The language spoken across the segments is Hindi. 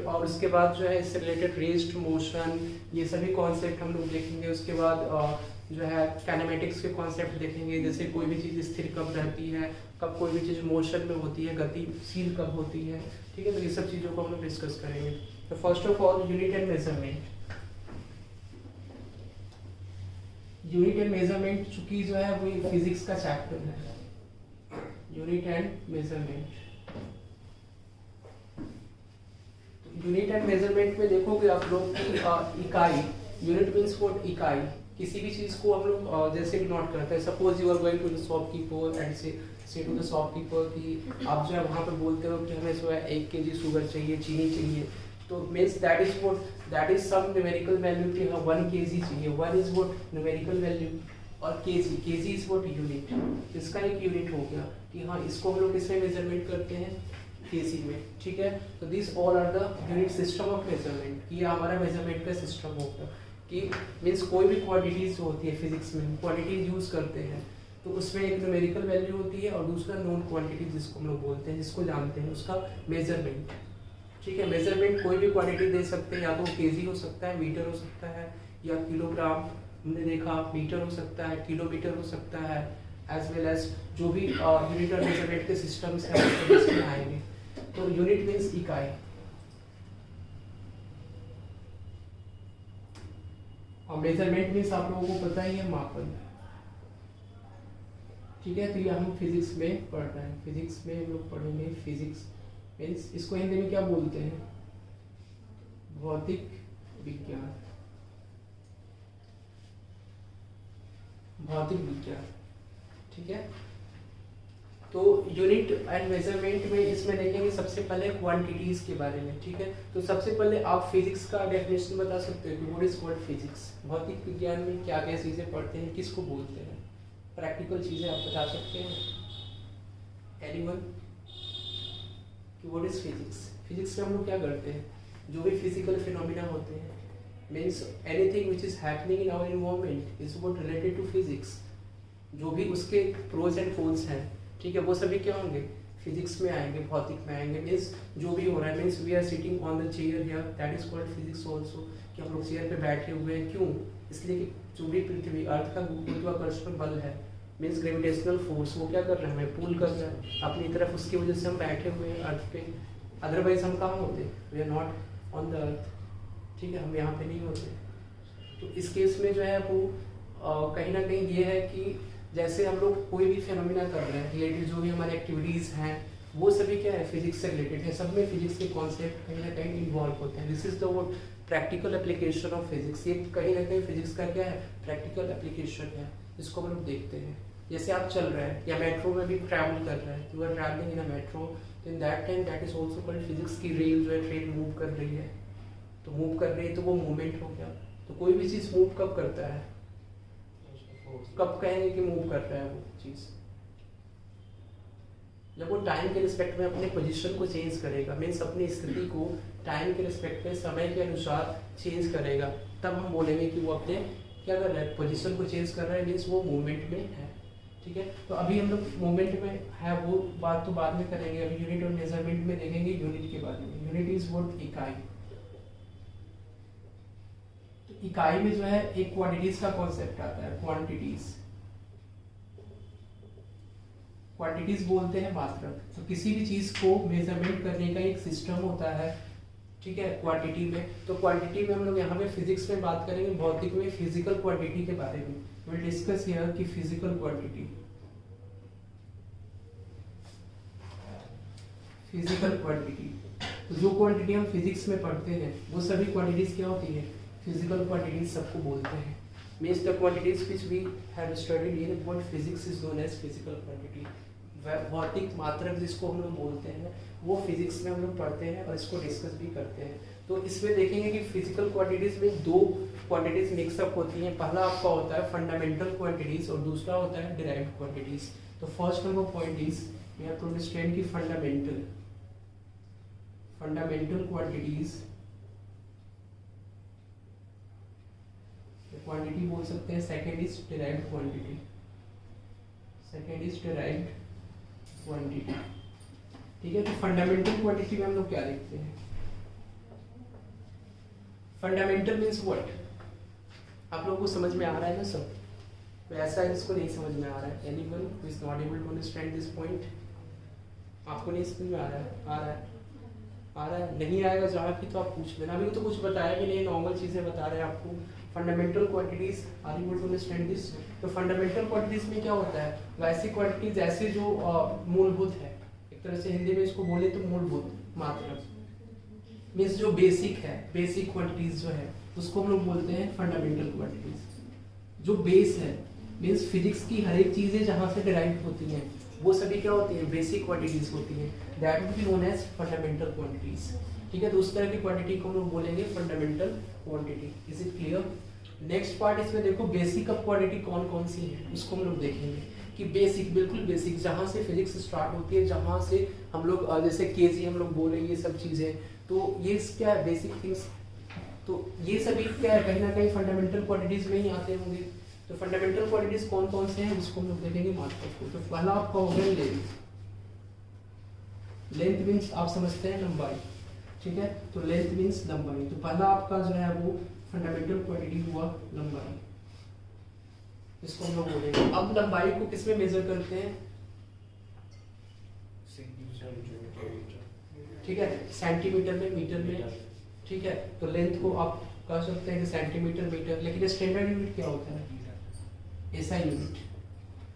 और उसके बाद जो है इससे रिलेटेड रेस्ट मोशन, ये सभी कॉन्सेप्ट हम लोग देखेंगे। उसके बाद जो है काइनेमेटिक्स के कॉन्सेप्ट देखेंगे, जैसे कोई भी चीज़ स्थिर कब रहती है, कब कोई भी चीज़ मोशन में होती है, गतिशील कब होती है, ठीक है। तो ये सब चीज़ों को हम लोग डिस्कस करेंगे। तो first of all unit and measurement. Unit and measurement चूंकि जो है वो फिजिक्स का चैप्टर है, unit and measurement. Unit and measurement में देखोगे आप लोग की इकाई, यूनिट मीन्स व्हाट, इकाई। किसी भी चीज को हम लोग जैसे नोट करते हैं, suppose you are going to the shopkeeper and say to the shopkeeper कि आप जो है वहाँ पे बोलते हो कि हमें जो है 1 kg शुगर चाहिए, चीनी चाहिए, तो means that is what, that is some numerical value कि हाँ 1 kg चाहिए, 1 इज व्हाट न्यूमेरिकल वैल्यू, और केजी इज व्हाट यूनिट, इसका एक यूनिट हो गया कि हाँ इसको हम लोग किसमें मेजरमेंट करते हैं, केजी में, ठीक है। तो this all are the unit system of measurement. ये हमारा मेजरमेंट का सिस्टम होगा कि मीन्स कोई भी क्वांटिटीज जो होती है फिजिक्स में, क्वांटिटीज यूज करते हैं, तो उसमें एक न्यूमेरिकल वैल्यू होती है और दूसरा नॉन क्वांटिटी जिसको हम लोग बोलते हैं, जिसको जानते हैं, उसका मेजरमेंट, ठीक है। मेजरमेंट कोई भी क्वांटिटी दे सकते हैं, या तो केजी हो सकता है, मीटर हो सकता है, या किलोग्राम, हमने देखा मीटर हो सकता है, किलोमीटर हो सकता है, एज वेल एज जो भी यूनिट और मेजरमेंट के सिस्टम्स हैं उसमें आएंगे। तो यूनिट मीन्स इकाई, और मेजरमेंट मीन्स आप लोगों को पता ही है मापन, ठीक है। तो ये हम फिजिक्स में पढ़ रहे हैं, फिजिक्स में हम लोग पढ़ेंगे। फिजिक्स मीन्स इसको हिंदी में क्या बोलते हैं, भौतिक विज्ञान, भौतिक विज्ञान, ठीक है। तो यूनिट एंड मेजरमेंट में इसमें देखेंगे सबसे पहले क्वांटिटीज के बारे में, ठीक है। तो सबसे पहले आप फिजिक्स का डेफिनेशन बता सकते हो कि व्हाट इज कॉल्ड फिजिक्स, भौतिक विज्ञान में क्या क्या चीजें पढ़ते हैं, किसको बोलते हैं, प्रैक्टिकल चीजें आप बता सकते हैं, एनीवन, कि व्हाट इज फिजिक्स। फिजिक्स में हम लोग क्या करते हैं, जो भी फिजिकल फिनोमिना होते हैं, means anything which is happening in our environment is what related to physics, जो भी उसके प्रोज एंड कॉन्स हैं, ठीक है, वो सभी क्या होंगे, फिजिक्स में आएंगे, भौतिक में आएंगे। मीन्स जो भी हो रहा है, means we are sitting on the chair here, that is called physics also, कि हम लोग चेयर पे बैठे हुए हैं, क्यों, इसलिए कि जो भी पृथ्वी अर्थ का गुरुत्वाकर्षण बल है, मीन्स ग्रेविटेशनल फोर्स, वो क्या कर रहा है, हमें पुल कर रहा है अपनी तरफ, उसकी वजह से हम बैठे हुए हैं अर्थ पे, अदरवाइज हम कहाँ होते, we are not on the earth, ठीक है, हम यहाँ पे नहीं होते। तो इस केस में जो है वो कहीं ना कहीं ये है कि जैसे हम लोग कोई भी फिनोमिना कर रहे हैं, रिलेटेड जो भी हमारी एक्टिविटीज़ हैं, वो सभी क्या है, फिजिक्स से रिलेटेड है, सब में फिजिक्स के कॉन्सेप्ट कहीं ना कहीं इन्वॉल्व होते हैं। This is the word practical application of physics, ये कहीं ना कहीं फिजिक्स का क्या है, प्रैक्टिकल एप्लीकेशन है, जिसको हम लोग देखते हैं। जैसे आप चल रहे हैं या मेट्रो में भी ट्रैवल कर रहे हैं, you are travelling in a metro, in that time that is also called physics, की रेल जो है ट्रेन मूव कर रही है, तो मूव कर रही है तो वो मूवमेंट हो गया। तो कोई भी चीज़ मूव कब करता है, कब कहेंगे कि मूव कर रहा है वो चीज़, जब वो टाइम के रिस्पेक्ट में अपने पोजीशन को चेंज करेगा, मीन्स अपनी स्थिति को टाइम के रिस्पेक्ट में समय के अनुसार चेंज करेगा, तब हम बोलेंगे कि वो अपने क्या कर रहा है, पोजीशन को चेंज कर रहा है, मीन्स वो मूवमेंट में है, ठीक है। तो अभी हम लोग मूवमेंट में है वो बात तो बाद में करेंगे, अभी यूनिट और मेजरमेंट में देखेंगे यूनिट के बारे में। यूनिट इज व्हाट, इकाई। तो इकाई में जो है एक क्वांटिटीज का कॉन्सेप्ट आता है, क्वांटिटीज, क्वांटिटीज बोलते हैं मात्रक। तो किसी भी चीज को मेजरमेंट करने का एक सिस्टम होता है, ठीक है, क्वांटिटी में। तो क्वांटिटी में हम लोग यहाँ पे फिजिक्स में बात करेंगे, भौतिक में फिजिकल क्वांटिटी के बारे में विल डिस्कस हियर कि फिजिकल क्वांटिटी, फिजिकल क्वांटिटी। तो जो क्वांटिटी हम फिजिक्स में पढ़ते हैं वो सभी क्वांटिटीज क्या होती है, फिजिकल क्वांटिटीज सबको बोलते हैं। Means the quantities which we have studied in what physics is known as physical quantity. भौतिक मात्रक जिसको हम लोग बोलते हैं वो फिजिक्स में हम लोग पढ़ते हैं और इसको डिस्कस भी करते हैं। तो इसमें देखेंगे कि फिजिकल क्वांटिटीज में दो क्वांटिटीज मिक्सअप होती हैं। पहला आपका होता है फंडामेंटल क्वांटिटीज और दूसरा होता है डिराइव्ड क्वांटिटीज। तो first number point is we have to understand कि फंडामेंटल क्वांटिटीज, क्वांटिटी बोल सकते हैं। सेकेंड इज डिराइव्ड क्वांटिटी, ठीक है। तो फंडामेंटल क्वांटिटी में हम लोग क्या देखते हैं, फंडामेंटल मीन्स व्हाट? आप लोगों को समझ में आ रहा है ना सब? तो ऐसा है जिसको नहीं समझ में आ रहा है, anyone who is not able to understand this point? आपको नहीं समझ में आ रहा है? आ रहा है? आ रहा है? नहीं आएगा जहाँ की तो आप पूछ लेना। अभी तो कुछ बताया भी नहीं, नॉर्मल चीज़ें बता रहे हैं आपको। Fundamental quantities, are you able to understand this? तो फंडामेंटल क्वांटिटीज में क्या होता है? वैसी क्वांटिटीज ऐसे जो मूलभूत है, एक तरह से हिंदी में इसको बोले तो मूलभूत मात्रा, मीन्स जो बेसिक है, बेसिक क्वांटिटीज जो है उसको हम लोग बोलते हैं फंडामेंटल क्वांटिटीज। जो बेस है मीन्स फिजिक्स की हर एक चीज़ें जहाँ से डिराइव होती हैं वो सभी क्या होती है? बेसिक क्वांटिटीज होती हैं। That will be known as fundamental quantities. ठीक है, तो उस तरह की क्वांटिटी को हम लोग बोलेंगे fundamental quantity. Is it clear? Next part इसमें देखो बेसिक ऑफ क्वांटिटी कौन कौन सी है उसको हम लोग देखेंगे कि बेसिक, बिल्कुल बेसिक, जहाँ से फिजिक्स स्टार्ट होती है, जहाँ से हम लोग जैसे केजी हम लोग बोले, ये सब चीज़ें, तो ये क्या है? Basic things. तो ये सभी क्या है? कहीं ना कहीं फंडामेंटल क्वांटिटीज में ही आते होंगे। तो फंडामेंटल क्वांटिटीज कौन कौन से हैं उसको हम लोग देखेंगे मात्रा को। तो पहला आपका हो गया लेंथ। लेंथ मीन्स आप समझते हैं लंबाई, ठीक है? तो लेंथ मीन्स लंबाई। तो पहला आपका जो है वो फंडामेंटल क्वांटिटी हुआ लंबाई, इसको हम लोग बोलेंगे। अब लंबाई को किस में मेजर करते हैं? ठीक है, सेंटीमीटर में, मीटर में, ठीक है? तो लेंथ को आप कह सकते हैं कि सेंटीमीटर, मीटर, लेकिन स्टैंडर्ड यूनिट क्या होता है? SI unit.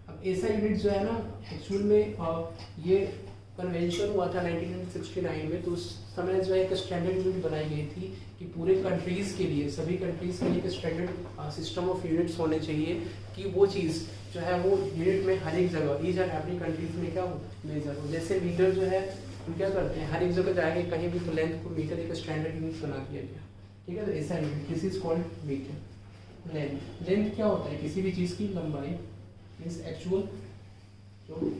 अब एसआई यूनिट जो है ना, एक्चुअल में ये कन्वेंशन हुआ था 1969 में। तो उस समय जो है एक स्टैंडर्ड यूनिट बनाई गई थी कि पूरे कंट्रीज़ के लिए, सभी कंट्रीज़ के लिए एक स्टैंडर्ड सिस्टम ऑफ यूनिट्स होने चाहिए कि वो चीज़ जो है वो यूनिट में हर एक जगह, ईच एंड एवरी कंट्रीज में क्या हो? मेजर हो। जैसे मीटर जो है हम क्या करते हैं, हर एक जगह जाएंगे कहीं भी तो लेंथ को मीटर एक स्टैंडर्ड यूनिट बना दिया गया, ठीक है? तो ऐसा unit, this is called metre. Length, length क्या होता है? किसी भी चीज़ की लंबाई, मीन्स एक्चुअल जो,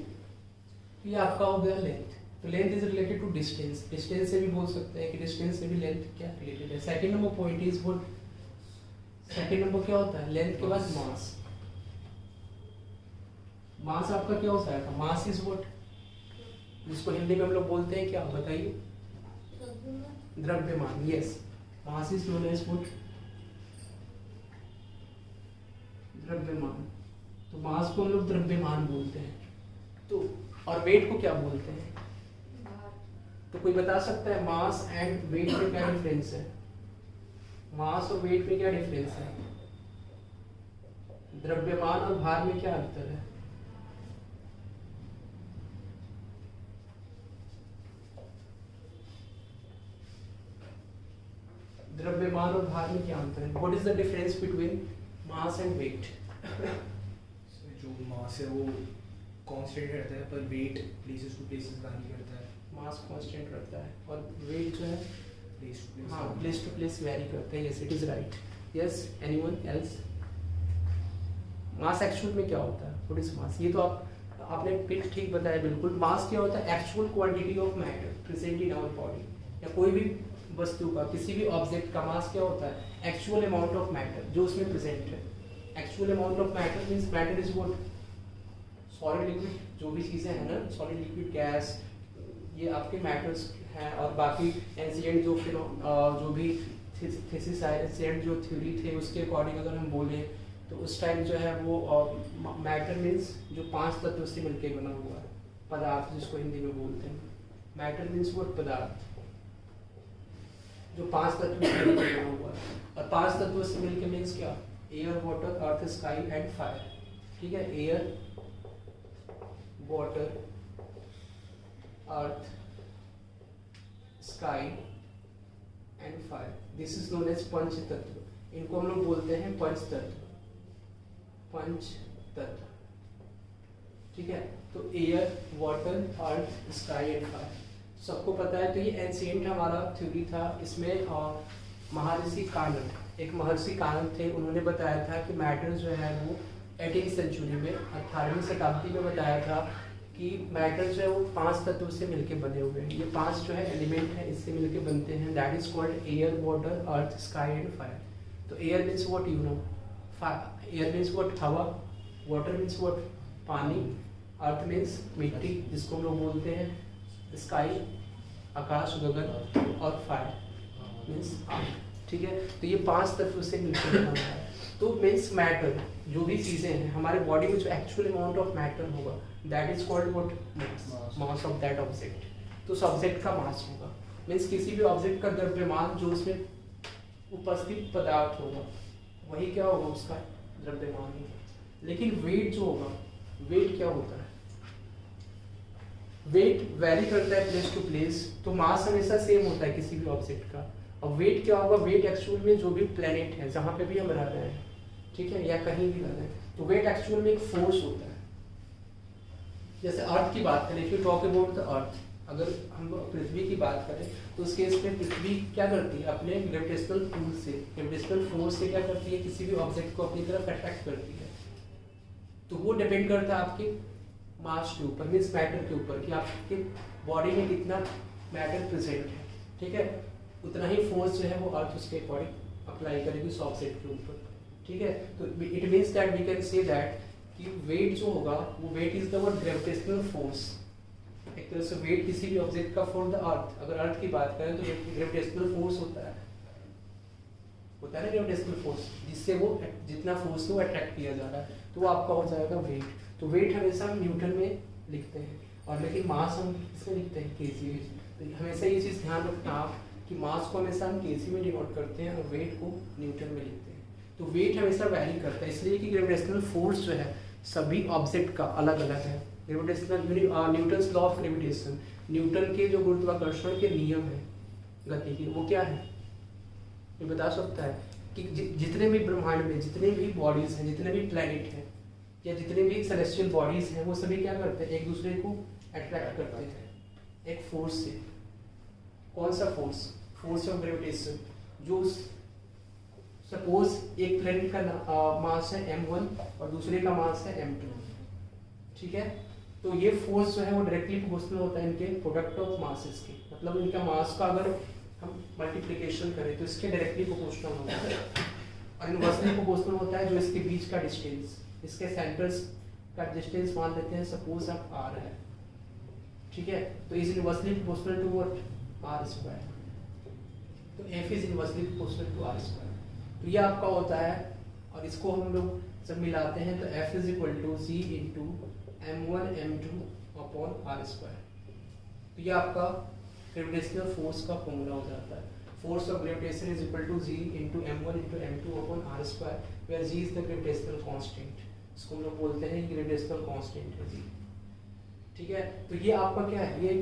ये आपका हो गया लेंथ। तो length is related to distance. Distance से भी बोल सकते हैं कि डिस्टेंस से भी लेंथ क्या रिलेटेड है। Second number point is what? Second number क्या होता है? लेंथ के बाद मास। मास आपका क्या होता है? Mass is what? जिसको हिंदी में हम लोग बोलते हैं क्या? बताइए। द्रव्यमान। Yes, mass is known as what? द्रव्यमान। तो मास को हम लोग द्रव्यमान बोलते हैं। तो और वेट को क्या बोलते हैं? तो कोई बता सकता है मास एंड वेट में क्या डिफरेंस है? मास और वेट में क्या डिफरेंस है? द्रव्यमान और भार में क्या अंतर है? द्रव्यमान और भार में क्या अंतर है? What is the difference between mass and weight? जो मास है वो कांस्टेंट रहता है, पर weight places to places vary करता है। मास कांस्टेंट रहता है और वेट जो है प्लेस टू प्लेस, हाँ, प्लेस टू प्लेस वेरी करता है। Yes, it is right. Yes, anyone else? Mass actual में क्या होता है? What is mass? ये तो आपने ठीक बताया बिल्कुल। मास क्या होता है? Actual quantity of matter present in our body, या कोई भी वस्तु का, किसी भी ऑब्जेक्ट का मास क्या होता है? एक्चुअल अमाउंट ऑफ मैटर जो उसमें प्रेजेंट है। Actual amount of matter means matter is what? Solid, liquid, जो भी चीज़ें हैं ना, सॉलिड, लिक्विड, गैस, ये आपके मैटर्स हैं। और बाकी एंशिएंट जो फिर जो भी थीसिस एंशिएंट जो थ्योरी थे उसके अकॉर्डिंग अगर हम बोलें तो उस टाइम जो है वो मैटर मीन्स जो 5 तत्व से मिलकर बना हुआ है, पदार्थ जिसको हिंदी में बोलते हैं। मैटर मीन्स वो पदार्थ जो 5 तत्व से मिलकर बना हुआ है। और 5 तत्वों से मिलकर मीन्स क्या? Air, water, earth, sky and fire. ठीक है, air, water, earth, sky and fire. This is known as पंच तत्व। इनको हम लोग बोलते हैं पंच तत्व। पंच तत्व, ठीक है? तो air, water, earth, sky and fire सबको पता है। तो ये एंशिएंट हमारा थ्योरी था। इसमें महर्षि कानन, एक महर्षि कानन थे, उन्होंने बताया था कि मैटर जो है वो 18वीं सेंचुरी में, 18वीं शताब्दी में बताया था कि मैटर जो है वो 5 तत्वों से मिलके बने हुए हैं। ये 5 जो है एलिमेंट है, इससे मिलके बनते हैं। That is called air, water, earth, sky and fire. तो air means what? You know, air means what? हवा। Water means what? पानी। अर्थ मीन्स मिट्टी जिसको हम लोग बोलते हैं। स्काई, आकाश, गगन। और फायर मीन्स आग। ठीक है। तो ये 5 तत्व से मिलकर बना हुआ है। तो मीन्स मैटर, जो भी चीज़ें हैं हमारे बॉडी में, जो एक्चुअल अमाउंट ऑफ मैटर होगा that is called what, mass of that object. तो उस ऑब्जेक्ट का मास होगा, मीन्स किसी भी ऑब्जेक्ट का द्रव्यमान जो उसमें उपस्थित पदार्थ होगा वही क्या होगा, उसका द्रव्यमान होगा। लेकिन वेट जो होगा, वेट क्या होता है, वेट वेरी करता है प्लेस टू प्लेस। तो मास हमेशा सेम होता है किसी भी ऑब्जेक्ट का। और वेट क्या होगा, वेट एक्चुअल में जो भी प्लेनेट है जहाँ पे भी हम रह रहे हैं, ठीक है, या कहीं भी रह रहे हैं, तो वेट एक्चुअल में एक फोर्स होता है। जैसे अर्थ की बात करें, if you talk about the earth, अगर हम पृथ्वी की बात करें तो उस केस में पृथ्वी क्या करती है, अपने ग्रेविटेशनल पुल से, ग्रेविटेशनल फोर्स से क्या करती है, किसी भी ऑब्जेक्ट को अपनी तरफ अट्रैक्ट करती है। तो वो डिपेंड करता है आपके मास के ऊपर, मीन्स मैटर के ऊपर, कि आपके बॉडी में कितना मैटर प्रेजेंट है, ठीक है। उतना ही फोर्स जो है वो अर्थ उसके अकॉर्डिंग अप्लाई करेगी उस ऑब्जेक्ट के ऊपर, ठीक है। तो it means that we can say that कि वेट जो होगा वो weight is the word gravitational force. एक तरह से वेट किसी भी ऑब्जेक्ट का फॉर द अर्थ, अगर अर्थ की बात करें तो ग्रेविटेशनल फोर्स होता है ना, ग्रेविटेशनल फोर्स, जिससे वो जितना फोर्स है वो अट्रैक्ट किया जा रहा है, तो वो आपका हो जाएगा वेट। तो वेट हमेशा हम न्यूटन में लिखते हैं, और लेकिन मास हम किसमें लिखते हैं, केजी में। तो हमेशा ये चीज़ ध्यान रखना आप कि मास को हमेशा हम केजी में डिनोट करते हैं और वेट को न्यूटन में लिखते हैं। तो वेट हमेशा वैरी करता है, इसलिए कि ग्रेविटेशनल फोर्स जो है सभी ऑब्जेक्ट का अलग अलग है। Gravitational Newton's law of gravitation, Newton के जो गुरुत्वाकर्षण के नियम है गति की, वो क्या है, ये बता सकता है कि जितने भी ब्रह्मांड में जितने भी बॉडीज हैं, जितने भी प्लैनेट हैं, या जितने भी सेलेस्टियल बॉडीज हैं, वो सभी क्या करते हैं, एक दूसरे को अट्रैक्ट करते हैं एक फोर्स से। कौन सा फोर्स, फोर्स ऑफ ग्रेविटेशन। जो सपोज एक प्लैनेट का मास है m1 और दूसरे का मास है m2, ठीक है। तो ये फोर्स जो है वो डायरेक्टली प्रोपोर्शनल होता है इनके प्रोडक्ट ऑफ मासेस के, मतलब इनका मास का अगर हम मल्टीप्लिकेशन करें तो इसके डायरेक्टली प्रोपोर्शनल होता है, और इनवर्सली प्रोपोर्शनल होता है जो इसके बीच का डिस्टेंस, इसके सेंटर्स का डिस्टेंस मान लेते हैं सपोज आप r है, ठीक है। तो is inversely proportional to what, r square. तो f is inversely proportional to r square. तो ये आपका होता है, और इसको हम लोग जब मिलाते हैं तो f is equal to G into m1 m2 upon r square. तो ये आपका ग्रेविटेशनल फोर्स का फॉर्मूला हो जाता है। Force of gravitation is equal to G into m1 into m2 upon r square, where g is the gravitational constant. इसको हम लोग बोलते हैं ग्रेविटेशनल कांस्टेंट है जी, ठीक है। तो ये आपका क्या है, ये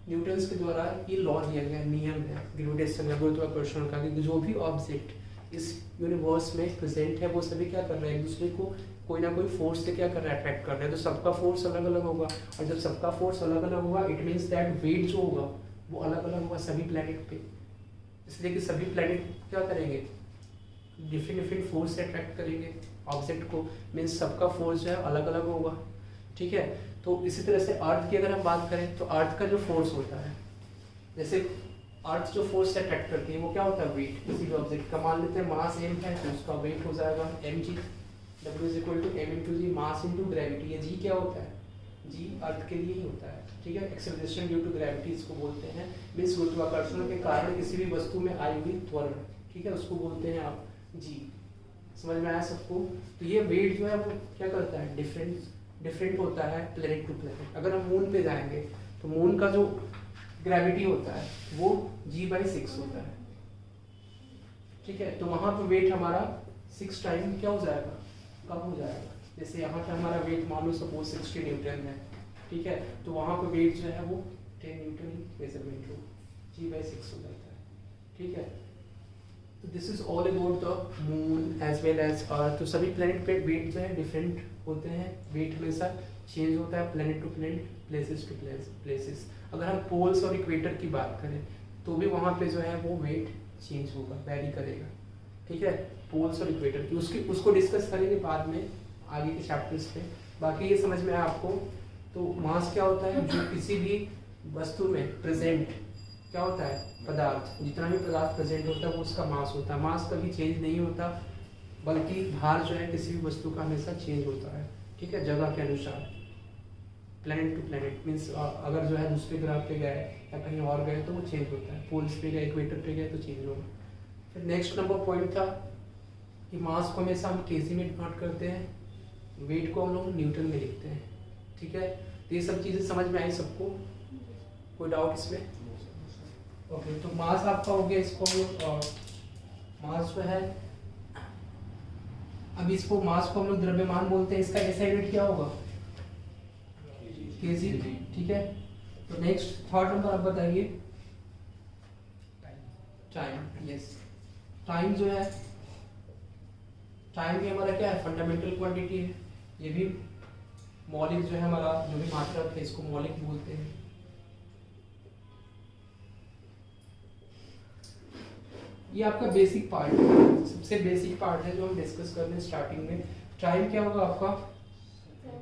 न्यूटन्स के द्वारा ये लॉ दिया गया नियम है ग्रेविटेशन या गुरुत्वाकर्षण का, कि जो भी ऑब्जेक्ट इस यूनिवर्स में प्रेजेंट है वो सभी क्या कर रहे हैं, एक दूसरे को कोई ना कोई फोर्स से क्या कर रहा है, अट्रैक्ट कर रहे हैं। तो सबका फोर्स अलग अलग होगा, और जब सबका फोर्स अलग अलग होगा इट मीन्स दैट वेट जो होगा वो अलग अलग होगा सभी प्लैनेट पे, इसलिए कि सभी प्लैनेट क्या करेंगे, डिफरेंट डिफरेंट फोर्स से अट्रैक्ट करेंगे ऑब्जेक्ट को, मीन्स सबका फोर्स जो है अलग अलग होगा, ठीक है। तो इसी तरह से अर्थ की अगर हम बात करें तो अर्थ का जो फोर्स होता है, जैसे अर्थ जो फोर्स से अट्रैक्ट करती है वो क्या होता है, वेट किसी भी ऑब्जेक्ट का। मान लेते हैं मास m है तो उसका वेट हो जाएगा mg, W is equal to m into g, mass into gravity. ये g क्या होता है, g अर्थ के लिए ही होता है, ठीक है। एक्सेलरेशन ड्यू टू ग्रेविटी इसको बोलते हैं, मीन्स गुरुत्वाकर्षण के कारण किसी भी वस्तु में आई हुई त्वरण, ठीक है, उसको बोलते हैं आप g। समझ में आया सबको। तो ये वेट जो है वो क्या करता है, डिफरेंट होता है प्लेनेट टू प्लेनेट। अगर हम मून पे जाएंगे तो मून का जो ग्रेविटी होता है वो g/6 होता है, ठीक है। तो वहां पे वेट हमारा 6 टाइम क्या हो जाएगा, कम हो जाएगा। जैसे यहाँ पे हमारा वेट मान लो सपोज 60 न्यूटन है, ठीक है, तो वहां पे वेट जो है वो 10 न्यूटन ही मेजरमेंट हो, g/6 हो जाता है, ठीक है। तो this is all about the moon as well as earth. तो सभी प्लेनेट पे वेट जो है डिफरेंट होते हैं, वेट हमेशा चेंज होता है planet to planet, places to places. अगर हम पोल्स और इक्वेटर की बात करें तो भी वहाँ पे जो है वो वेट चेंज होगा, वेरी करेगा, ठीक है, पोल्स और इक्वेटर की। उसको डिस्कस करेंगे बाद में आगे के चैप्टर्स पे। बाकी ये समझ में आया आपको। तो मास क्या होता है, जो किसी भी वस्तु में प्रेजेंट क्या होता है, पदार्थ, जितना भी पदार्थ प्रेजेंट होता है वो उसका मास होता है। मास कभी चेंज नहीं होता, बल्कि भार जो है किसी भी वस्तु का हमेशा चेंज होता है, ठीक है, जगह के अनुसार, प्लेनेट टू प्लेनेट। मीन्स अगर जो है दूसरे ग्रह पे गए या कहीं और गए तो वो चेंज होता है, पोल्स पे गए, इक्वेटर पे गए तो चेंज होगा। फिर नेक्स्ट नंबर पॉइंट था कि मास को हमेशा हम केजी में नोट करते हैं, वेट को हम लोग न्यूटन में लिखते हैं। ठीक है, तो ये सब चीज़ें समझ में आई सबको? कोई डाउट इसमें? ओके, तो मास आपका हो गया, इसको हम लोग मास जो है, अब इसको मास को हम लोग द्रव्यमान बोलते हैं, इसका एसआई यूनिट क्या होगा? केजी। ठीक है, तो नेक्स्ट थर्ड नंबर आप बताइए। टाइम। यस, टाइम जो है, टाइम भी हमारा क्या है? फंडामेंटल क्वांटिटी है। ये भी मौलिक जो है हमारा, जो भी मात्रा है इसको मौलिक बोलते हैं। ये आपका बेसिक पार्ट है, सबसे बेसिक पार्ट है जो हम डिस्कस कर रहे हैं स्टार्टिंग में। टाइम क्या होगा आपका?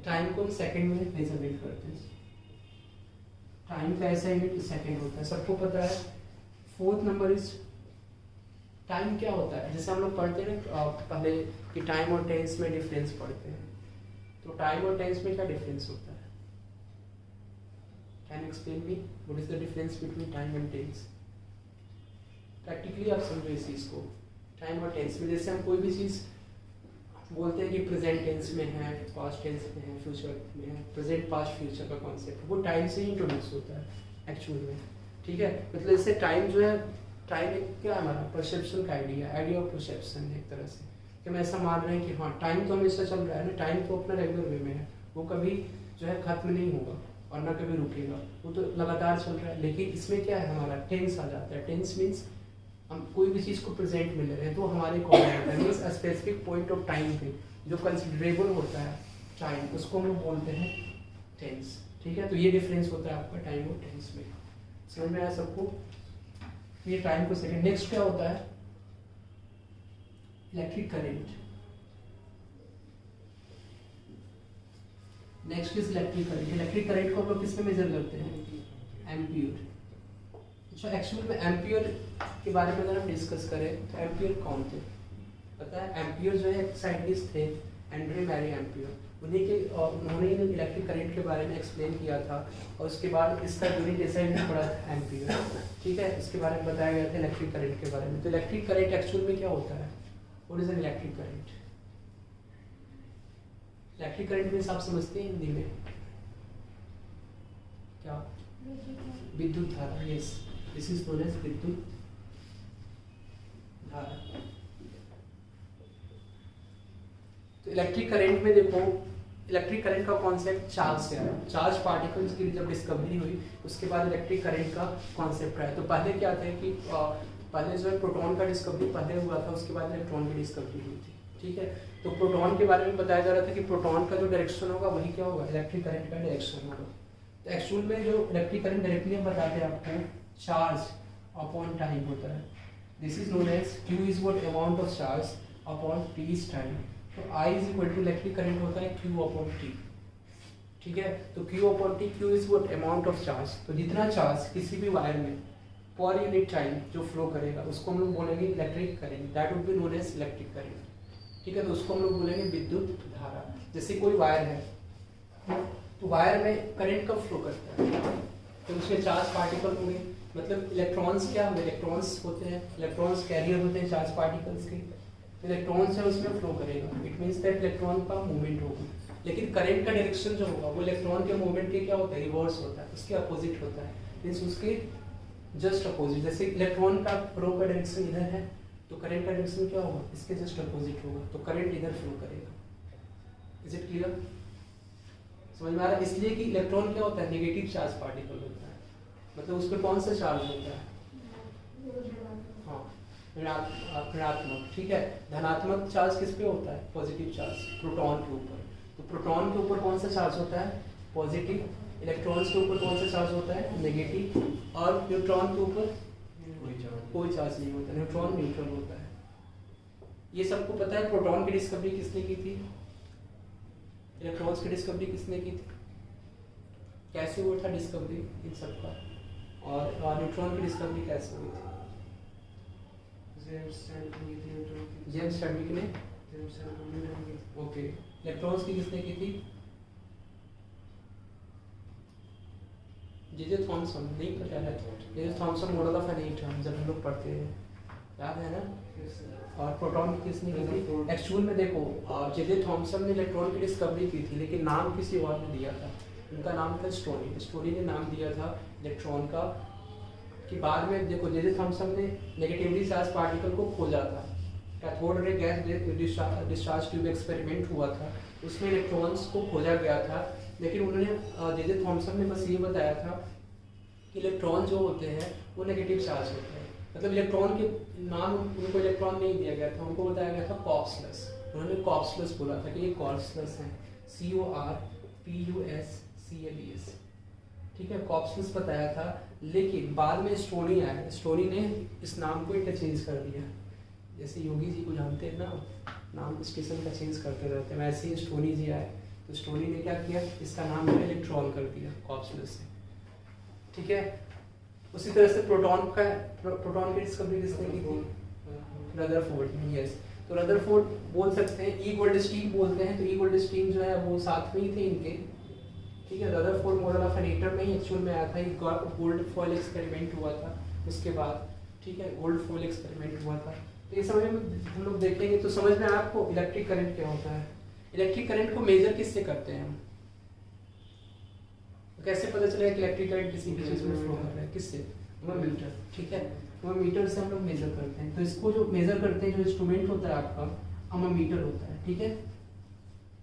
टाइम को हम सेकंड में मेजरमेंट करते हैं। टाइम का ऐसा यूनिट सेकंड होता है, सबको पता है। फोर्थ नंबर इज टाइम क्या होता है? जैसे हम लोग पढ़ते हैं ना पहले कि टाइम और टेंस में डिफरेंस पढ़ते हैं, तो टाइम और टेंस में क्या डिफरेंस होता है? Can explain me what is the difference between time and tense? Practically आप समझो इस चीज़ को। टाइम और टेंस में जैसे हम कोई भी चीज़ बोलते हैं कि प्रेजेंट टेंस में है, पास्ट टेंस में है, फ्यूचर में है, प्रेजेंट पास्ट फ्यूचर का कॉन्सेप्ट वो टाइम से ही इंट्रोड्यूस होता है एक्चुअल में। ठीक है, मतलब इससे टाइम जो है, टाइम एक क्या है हमारा? परसेप्शन का आइडिया ऑफ परसेप्शन है एक तरह से, कि हम ऐसा मान रहे हैं कि हाँ टाइम तो हमेशा चल रहा है ना, टाइम तो अपना रेगुलर वे में है, वो कभी जो है खत्म नहीं होगा और ना कभी रुकेगा, वो तो लगातार चल रहा है। लेकिन इसमें क्या है हमारा? टेंस आ जाता है। टेंस मीन्स हम कोई भी चीज़ को प्रेजेंट में ले रहे हैं तो हमारे coordinate means specific point of time पे जो कंसिडरेबल होता है टाइम, उसको हम लोग बोलते हैं टेंस। ठीक है, तो ये डिफरेंस होता है आपका टाइम और टेंस में। समझ में आया सबको? ये टाइम को सेकंड। नेक्स्ट क्या होता है? Electric current. Next is electric current. Electric current को हम लोग किस पे मेजर करते हैं? एम्पियर। अच्छा, एक्चुअली में एम्पियर के बारे में अगर हम डिस्कस करें तो एम्पियर कौन थे पता है? एम्पियर जो है एक साइंटिस्ट थे, एंड्रे मैरी एम्पियर। उन्हीं के उन्होंने ही इलेक्ट्रिक करंट के बारे में एक्सप्लेन किया था और उसके बाद इसका यूनिट ऐसा ही पड़ा था एम्पियर। ठीक है, इसके बारे में बताया गया था इलेक्ट्रिक करंट के बारे में। तो इलेक्ट्रिक करंट एक्चुअल में क्या होता है? What is an electric current? Electric current में आप समझते हैं हिंदी में क्या? विद्युत धारा। Yes, this is known as विद्युत धारा। तो इलेक्ट्रिक करंट में देखो, इलेक्ट्रिक करंट का कॉन्सेप्ट चार्ज से आया। चार्ज पार्टिकल्स की जब डिस्कवरी हुई उसके बाद इलेक्ट्रिक करंट का कॉन्सेप्ट आया। तो पहले क्या था कि पहले जो है प्रोटॉन का डिस्कवरी पहले हुआ था, उसके बाद इलेक्ट्रॉन की डिस्कवरी हुई थी। ठीक है, तो प्रोटॉन के बारे में बताया जा रहा था कि प्रोटॉन का जो डायरेक्शन होगा वही क्या होगा? इलेक्ट्रिक करंट का डायरेक्शन होगा। तो एक्चुअल में जो इलेक्ट्रिक करंट डायरेक्टली हम बताते हैं आपको, चार्ज अपॉन टाइम होता है। This is known as Q is what amount of charge upon T is time. तो I is equal to electric current होता है Q अपॉन T। ठीक है, तो Q upon T, Q is what amount of charge. तो जितना चार्ज किसी भी वायर में पर यूनिट टाइम जो फ्लो करेगा उसको हम लोग बोलेंगे electric current, that would be known as electric current. ठीक है, तो उसको हम लोग बोलेंगे विद्युत धारा। जैसे कोई वायर है तो वायर में करंट कब फ्लो करता है? तो उसमें चार्ज पार्टिकल होंगे, मतलब इलेक्ट्रॉन्स क्या होंगे? इलेक्ट्रॉन्स होते हैं, इलेक्ट्रॉन्स कैरियर होते हैं चार्ज पार्टिकल्स के। इलेक्ट्रॉन्स है उसमें फ्लो करेगा, इट मीन्स दैट इलेक्ट्रॉन का मूवमेंट होगा। लेकिन करंट का डायरेक्शन जो होगा वो इलेक्ट्रॉन के मूवमेंट के क्या होता है? रिवर्स होता है, उसके अपोजिट होता है, मीन्स उसके जस्ट अपोजिट। जैसे इलेक्ट्रॉन का फ्लो का डायरेक्शन इधर है तो करंट का डायरेक्शन क्या होगा? इसके जस्ट अपोजिट होगा, तो करंट इधर फ्लो करेगा। Is it clear? समझ में आ रहा है? इसलिए कि इलेक्ट्रॉन क्या होता है? नेगेटिव चार्ज पार्टिकल होता है, मतलब उस पर कौन सा चार्ज होता है? हाँ, ऋणात्मक। ठीक है, धनात्मक चार्ज किस पे होता है? पॉजिटिव चार्ज प्रोटॉन के ऊपर। तो प्रोटॉन के ऊपर कौन सा चार्ज होता है? पॉजिटिव। इलेक्ट्रॉन्स के ऊपर कौन सा चार्ज होता है? नेगेटिव। और न्यूट्रॉन के ऊपर कोई चार्ज नहीं होता, न्यूट्रॉन न्यूट्रल होता है। ये सबको पता है। प्रोटॉन की डिस्कवरी किसने की थी? इलेक्ट्रॉन्स की डिस्कवरी किसने की थी? कैसे हुआ था डिस्कवरी इन सब का? और न्यूट्रॉन की डिस्कवरी कैसे हुई थी? जेम्स चैडविक ने। ओके, इलेक्ट्रॉन्स की किसने की थी? J Thomson. नहीं पता है? J Thomson model of an atom जब हम लोग पढ़ते हैं, याद है ना? और प्रोटॉन की किसने की थी? एक्चुअल में देखो जे थॉमसन ने इलेक्ट्रॉन की डिस्कवरी की थी, लेकिन नाम किसी और ने दिया था। उनका नाम था स्टोनी। स्टोनी ने नाम दिया था इलेक्ट्रॉन का। कि बाद में देखो जे थॉमसन ने नेगेटिवली चार्ज पार्टिकल को खोजा था। Cathode ray gas discharge tube experiment हुआ था, उसमें इलेक्ट्रॉन्स को खोजा गया था। लेकिन उन्होंने जे थॉमसन ने बस ये बताया था कि इलेक्ट्रॉन जो होते हैं वो नेगेटिव चार्ज होते हैं। मतलब इलेक्ट्रॉन के नाम उनको इलेक्ट्रॉन नहीं दिया गया था, उनको बताया गया था कॉर्पसलेस। उन्होंने कॉर्पसलेस बोला था कि ये कॉर्पसलेस है, CORPUSCLES, ठीक है, कॉर्पसलेस बताया था। लेकिन बाद में स्टोनी आया, स्टोनी ने इस नाम को इंटरचेंज कर दिया। जैसे योगी जी को जानते हैं ना, नाम स्टेशन का चेंज करते रहते हैं, वैसे ही स्टोनी जी आए तो स्टोनी ने क्या किया, इसका नाम इलेक्ट्रॉन कर दिया कॉर्पसलेस से, ठीक है। उसी तरह से प्रोटॉन की डिस्कवरी किसने की थी? रदरफोर्ड ने, यस। तो रदरफोर्ड बोल सकते हैं, ई गोल्डस्टीन बोलते हैं, तो ई गोल्डस्टीन जो है वो साथ में ही थे इनके, ठीक है। Rutherford model of an atom में ही एक्चुअल में आया था, एक गोल्ड फॉइल एक्सपेरिमेंट हुआ था उसके बाद, ठीक है, गोल्ड फॉइल एक्सपेरिमेंट हुआ था। तो ये समझ में हम लोग देखेंगे तो समझ में आपको इलेक्ट्रिक करंट क्या होता है। इलेक्ट्रिक करंट को मेजर किससे करते हैं हम? तो कैसे पता चलेगा कि इलेक्ट्रिक करंट किसी भी चीज में फ्लो कर रहा है? किससे? मीटर, ठीक है। मीटर से हम लोग मेजर करते हैं। तो इसको जो मेजर करते हैं, जो इंस्ट्रूमेंट होता है आपका, अमीटर होता है, ठीक है।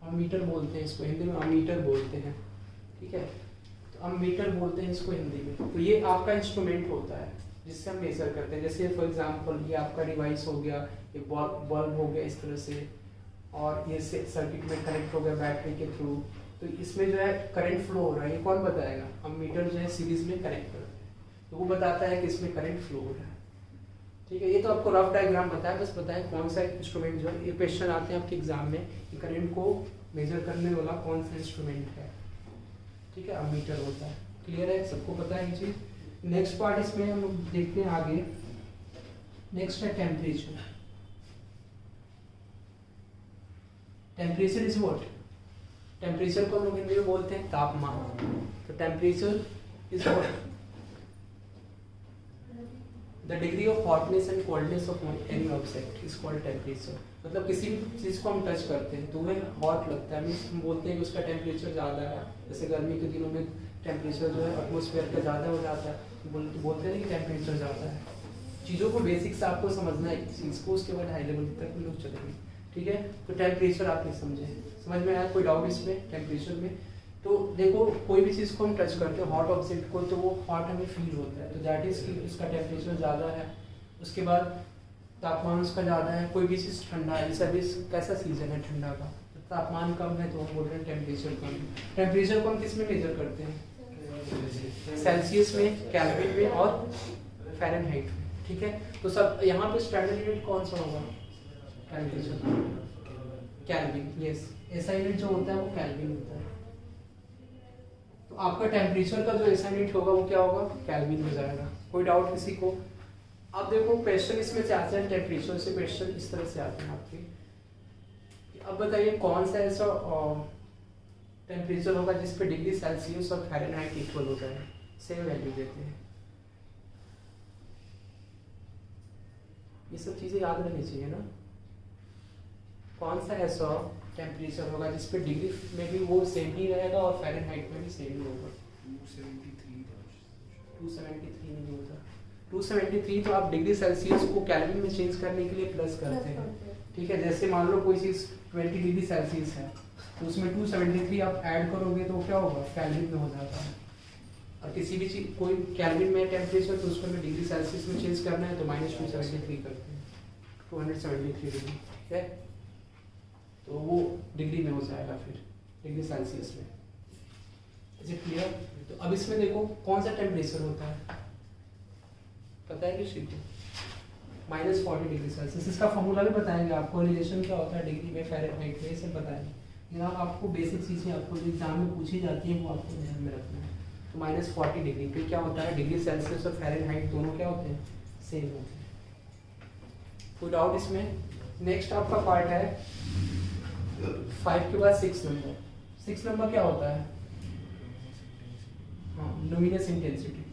अमीटर बोलते हैं इसको, हिंदी में अमीटर बोलते हैं, ठीक है। तो अमीटर बोलते हैं इसको हिंदी में। तो ये आपका इंस्ट्रूमेंट होता है जिससे हम मेजर करते हैं। जैसे फॉर एग्जांपल ये आपका डिवाइस हो गया, ये बल्ब हो गया इस तरह से, और ये सर्किट में कनेक्ट हो गया बैटरी के थ्रू। तो इसमें जो है करंट फ्लो हो रहा है, ये कौन बताएगा? अमीटर जो है सीरीज में कनेक्ट करते हैं तो वो बताता है कि इसमें करंट फ्लो हो रहा है, ठीक है। ये तो आपको रफ डायग्राम बताया, बस बताएं कौन सा इंस्ट्रूमेंट जो है, ये क्वेश्चन आते हैं आपके एग्जाम में कि करंट को मेजर करने वाला कौन सा इंस्ट्रूमेंट है, ठीक है, अमीटर होता है। क्लियर है, सबको पता है ये चीज। नेक्स्ट पार्ट इसमें हम देखते हैं आगे। नेक्स्ट है temperature. Temperature is what? Temperature को हम लोग हिंदी में बोलते हैं तापमान। तो temperature is what? The degree of hotness and coldness of any object is called temperature. मतलब किसी भी चीज को हम टच करते हैं तो वह हॉट लगता है, मीन्स हम बोलते हैं कि उसका टेम्परेचर ज़्यादा है। जैसे गर्मी के दिनों में टेम्परेचर जो है एटमॉस्फेयर का ज़्यादा हो जाता है, बोलते हैं कि टेम्परेचर ज़्यादा है। चीज़ों को बेसिक से आपको समझना है चीज़ को, उसके बाद हाई लेवल तक हम लोग चलेंगे, ठीक है। तो टेम्परेचर आपने समझे, समझ में आया? कोई डाउट इसमें टेम्परेचर में? तो देखो कोई भी चीज़ को हम टच करते हैं, हॉट ऑब्जेक्ट को, तो वो हॉट हमें फील होता है, तो दैट इज कि इसका टेम्परेचर ज़्यादा है। उसके बाद तापमान उसका ज़्यादा है। कोई भी चीज़ ठंडा है, जैसे अभी कैसा सीजन है ठंडा का, तो तापमान कम है तो हम बोल रहे हैं टेम्परेचर कम है। टेम्परेचर को हम किस में मेजर करते हैं? सेल्सियस में, केल्विन में और फ़ारेनहाइट में, ठीक है। तो सब यहाँ पे स्टैंडर्ड यूनिट कौन सा होगा? Temperature, kelvin, yes. ऐसा यूनिट जो होता है वो केल्विन होता है। तो आपका टेम्परेचर का जो ऐसा यूनिट होगा वो क्या होगा? केल्विन हो जाएगा। कोई डाउट किसी को? अब देखो क्वेश्चन इसमें से आते हैं, टेम्परेचर से क्वेश्चन इस तरह से आते हैं आपके। अब बताइए कौन सा ऐसा टेम्परेचर होगा जिस पे डिग्री सेल्सियस और फ़ारेनहाइट इक्वल होता है, सेम वैल्यू देते हैं। ये सब चीज़ें याद रहनी चाहिए ना। कौन सा ऐसा टेम्परेचर होगा जिस पे डिग्री में भी वो सेम ही रहेगा और फ़ारेनहाइट में भी सेम ही होगा? 273 नहीं होता। 273 तो आप डिग्री सेल्सियस को केल्विन में चेंज करने के लिए प्लस करते हैं, ठीक है। जैसे मान लो कोई चीज़ 20 डिग्री सेल्सियस है तो उसमें 273 आप ऐड करोगे तो क्या होगा? केल्विन में हो जाता है। और किसी भी चीज़ कोई केल्विन में टेम्परेचर तो उसको हमें डिग्री सेल्सियस में चेंज करना है तो -273 करते हैं, 273 डिग्री, ठीक है। तो वो डिग्री में हो जाएगा फिर, डिग्री सेल्सियस में। Is it clear? तो अब इसमें देखो कौन सा टेम्परेचर होता है, पता है किसी को? -40 डिग्री सेल्सियस। इसका फॉर्मूला भी बताएंगे आपको, रिलेशन क्या होता है डिग्री में, फ़ारेनहाइट में, ये सब बताएंगे। लेकिन आपको बेसिक चीज़ें आपको जो एग्जाम में पूछी जाती हैं वो आपको ध्यान में रखना है। तो -40 डिग्री फिर क्या होता है? डिग्री सेल्सियस और फ़ारेनहाइट दोनों क्या होते हैं? सेम होते हैं। कोई डाउट इसमें? नेक्स्ट आपका पार्ट है 5 के बाद 6 नंबर। 6 नंबर क्या होता है? हाँ, लुमिनस इंटेंसिटी।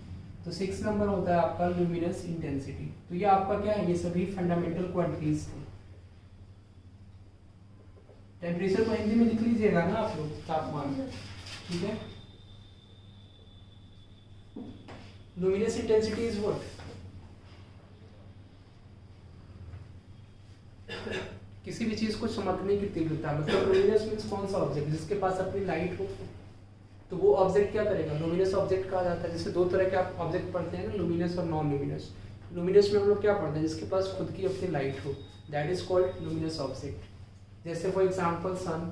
तो 6 नंबर होता है आपका लुमिनस इंटेंसिटी। तो ये आपका क्या है, ये सभी फंडामेंटल क्वांटिटीज थे। टेम्परेचर को हिंदी में लिख लीजिएगा ना आप लोग, तापमान, ठीक है। लुमिनस इंटेंसिटी इज व्हाट, किसी भी चीज को चमकने की तीव्रता, मतलब लुमिनस मींस कौन सा ऑब्जेक्ट जिसके पास अपनी लाइट हो, तो वो ऑब्जेक्ट क्या करेगा, लुमिनस ऑब्जेक्ट कहा जाता है। जैसे दो तरह के आप ऑब्जेक्ट पढ़ते हैं ना, लुमिनस और नॉन लुमिनस। लुमिनस में हम लोग क्या पढ़ते हैं, जिसके पास खुद की अपनी लाइट हो, that is called luminous object. जैसे for example sun,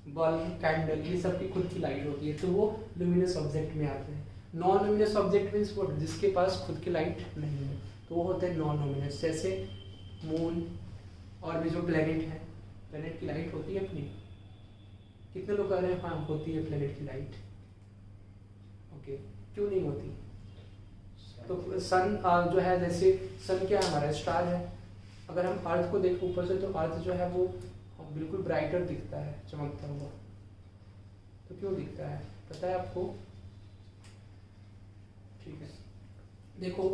bulb, candle, ये सब की खुद की लाइट होती है, तो वो लुमिनस ऑब्जेक्ट में आते हैं। Non luminous object means what, जिसके पास खुद की लाइट नहीं है, तो वो होते हैं नॉन लुमिनस। जैसे मून और भी जो प्लेनेट है, प्लेनेट की लाइट होती है अपनी। कितने लोग कह रहे हैं हाँ होती है प्लेनेट की लाइट, ओके, क्यों नहीं होती? तो सन जो है, जैसे सन क्या है हमारा, स्टार है। अगर हम अर्थ को देखें ऊपर से, तो अर्थ जो है वो बिल्कुल ब्राइटर दिखता है, चमकता हुआ। तो क्यों दिखता है, पता है आपको? ठीक है, देखो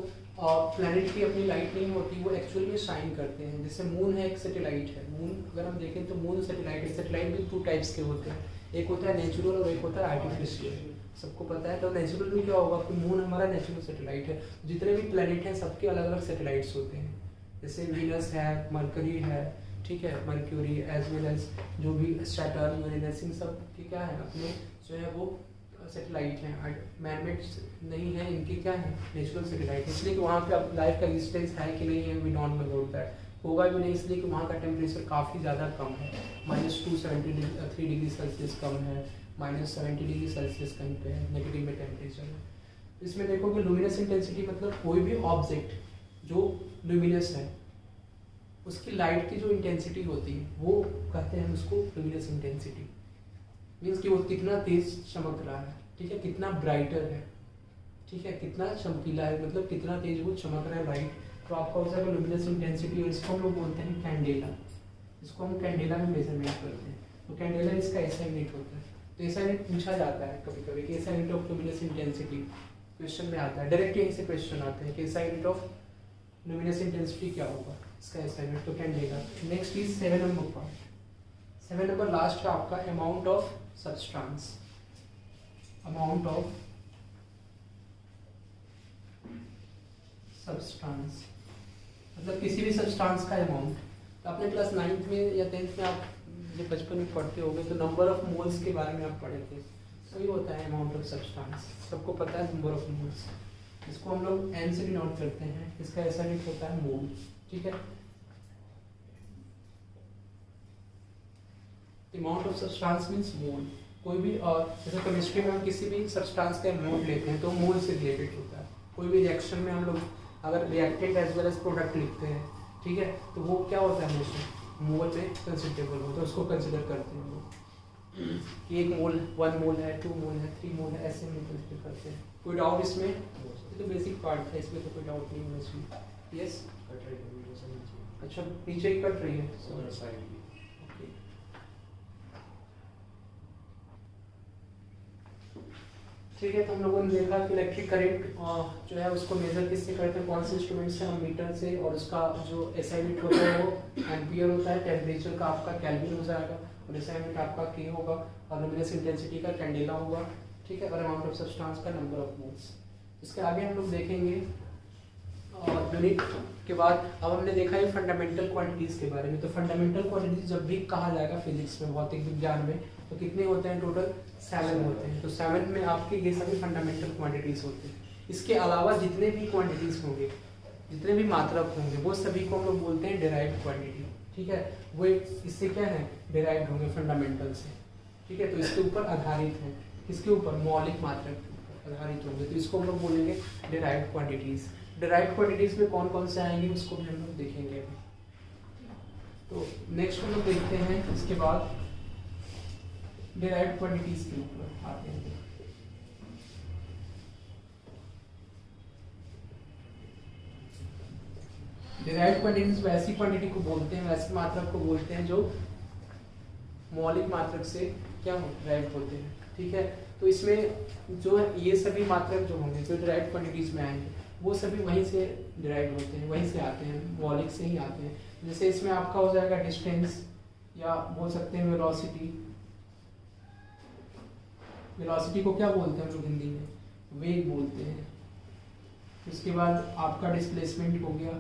प्लैनेट की अपनी लाइट नहीं होती, वो एक्चुअली में शाइन करते हैं। जैसे मून है, एक सैटेलाइट है। मून अगर हम देखें तो मून सैटेलाइट है। सैटेलाइट भी 2 टाइप्स के होते हैं, एक होता है नेचुरल और एक होता है आर्टिफिशियल, सबको पता है। तो नेचुरल में क्या होगा कि मून हमारा नेचुरल सैटेलाइट है। जितने भी प्लैनेट हैं सबके अलग अलग सैटेलाइट्स होते हैं। जैसे वीनस है, मरकरी है, ठीक है, मर्क्यूरी एज वेल एज जो भी सैटर्न, यूरेनस, इन सब के क्या है अपने जो है वो सैटेलाइट हैं। मैनमेड नहीं है, इनके क्या है नेचुरल सैटेलाइट। इसलिए कि वहाँ पे अब लाइफ का एग्जिस्टेंस है कि नहीं है, we don't know about that. होगा भी नहीं, इसलिए कि वहाँ का टेम्परेचर काफ़ी ज़्यादा कम है, -273 डिग्री सेल्सियस कम है, -70 डिग्री सेल्सियस कहीं पे है, नेगेटिव में टेम्परेचर है। इसमें देखोगे लुमिनस इंटेंसिटी मतलब कोई भी ऑब्जेक्ट जो लुमिनस है उसकी लाइट की जो इंटेंसिटी होती है वो कहते हैं उसको लुमिनस इंटेंसिटी। मीन्स कि वो कितना तेज चमक रहा है, ठीक है, कितना ब्राइटर है, ठीक है, कितना चमकीला है, मतलब कितना तेज वो चमक रहा है लाइट। तो आपका हो जाएगा लुमिनस इंटेंसिटी। और इसको हम लोग बोलते हैं कैंडेला। इसको हम कैंडेला में मेजरमेंट करते हैं। तो कैंडेला इसका ऐसा यूनिट होता है। तो ऐसा यूनिट पूछा जाता है कभी कभी कि ऐसा unit of luminous intensity, question में आता है, डायरेक्ट यहीं से क्वेश्चन आते हैं कि ऐसा यूनिट ऑफ लुमिनस इंटेंसिटी क्या होगा, इसका ऐसा यूनिट। तो candela. Next is 7 number part. 7 number last है आपका amount of substance. Amount of substance मतलब किसी भी सब्सटेंस का अमाउंट। तो आपने क्लास 9th में या 10th में आप जो बचपन में पढ़ते होंगे तो नंबर ऑफ मोल्स के बारे में आप पढ़े थे। तो ये होता है अमाउंट ऑफ सब्सटेंस, सबको पता है नंबर ऑफ मोल्स। इसको हम लोग n से डिनोट करते हैं, इसका ऐसा यूनिट होता है मोल, ठीक है। अमाउंट ऑफ सब्सटेंस मींस मोल। कोई भी जैसे केमिस्ट्री में हम किसी भी सब्सटेंस का अमाउंट लेते हैं तो मोल से रिलेटेड होता है। कोई भी रिएक्शन में हम लोग अगर reactant as well as product लिखते हैं, ठीक है, तो वो क्या होता है हमेशा मोल में कंसिडरेबल होता है, उसको कंसिडर करते हैं लोग कि 1 मोल 1 मोल है, 2 मोल है, 3 मोल है, ऐसे में कंसिडर करते हैं। कोई डाउट इसमें? ये तो बेसिक पार्ट था, इसमें तो कोई डाउट नहीं है इसमें। यस, अच्छा नीचे ही कट रही है। ठीक है, तो हम लोगों ने देखा कि इलेक्ट्रिक करंट जो है उसको मेजर किससे करते हैं, कौन से इंस्ट्रूमेंट से, हम मीटर से। और उसका जो एसआई यूनिट होता है वो एम्पियर होता है। टेम्परेचर का आपका केल्विन हो जाएगा और एसआई यूनिट आपका के होगा और लुमिनस इंटेंसिटी का कैंडेला होगा, ठीक है। और अमाउंट ऑफ सब्सटेंस का नंबर ऑफ मोल्स। इसके आगे हम लोग देखेंगे यूनिट के बाद। अब हमने देखा है फंडामेंटल क्वांटिटीज के बारे में। तो फंडामेंटल क्वांटिटीज जब भी कहा जाएगा फिजिक्स में, भौतिक विज्ञान में, तो कितने होते हैं टोटल? 7 होते हैं। तो 7 में आपके ये सभी फंडामेंटल क्वांटिटीज होते हैं। इसके अलावा जितने भी क्वांटिटीज होंगे, जितने भी मात्रक होंगे, वो सभी को हम लोग बोलते हैं डिराइव्ड क्वांटिटी, ठीक है। वो इससे क्या है डिराइव्ड होंगे फंडामेंटल से, ठीक है। तो इसके ऊपर आधारित है, किसके ऊपर? मौलिक मात्रक के ऊपर आधारित होंगे, तो इसको हम लोग बोलेंगे डिराइव्ड क्वांटिटीज। डिराइव्ड क्वांटिटीज में कौन कौन से आएंगे उसको भी हम लोग देखेंगे अभी। तो नेक्स्ट हम लोग देखते हैं इसके बाद डिराइव्ड क्वांटिटीज के ऊपर आते हैं। डिराइव्ड क्वांटिटीज वैसी क्वांटिटी को बोलते हैं, वैसी मात्रक को बोलते हैं जो मौलिक मात्रक से क्या डिराइव होते हैं, ठीक है। तो इसमें जो है ये सभी मात्रक जो होंगे जो डिराइव क्वांटिटीज में आएंगे वो सभी वहीं से डिराइव होते हैं, वहीं से आते हैं, मौलिक से ही आते हैं। जैसे इसमें आपका हो जाएगा डिस्टेंस, या बोल सकते हैं वेलोसिटी। वेलोसिटी को क्या बोलते हैं हम लोग हिंदी में? वेग बोलते हैं। उसके बाद आपका डिस्प्लेसमेंट हो गया,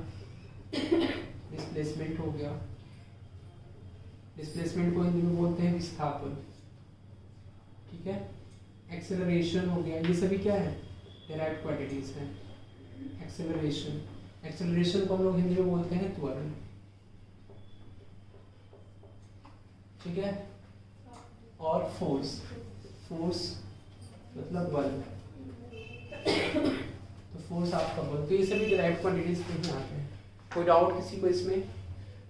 डिस्प्लेसमेंट हो गया, डिस्प्लेसमेंट को हिंदी में बोलते हैं विस्थापन, ठीक है। एक्सेलरेशन हो गया, ये सभी क्या है? डिराइव्ड क्वांटिटीज हैं। एक्सेलरेशन, एक्सेलरेशन को हम लोग हिंदी में बोलते हैं त्वरण, ठीक है। और फोर्स, फोर्स मतलब बल, तो फोर्स आपका बल, तो ये सभी डिराइव्ड क्वांटिटीज में ही आते हैं। कोई डाउट किसी को इसमें?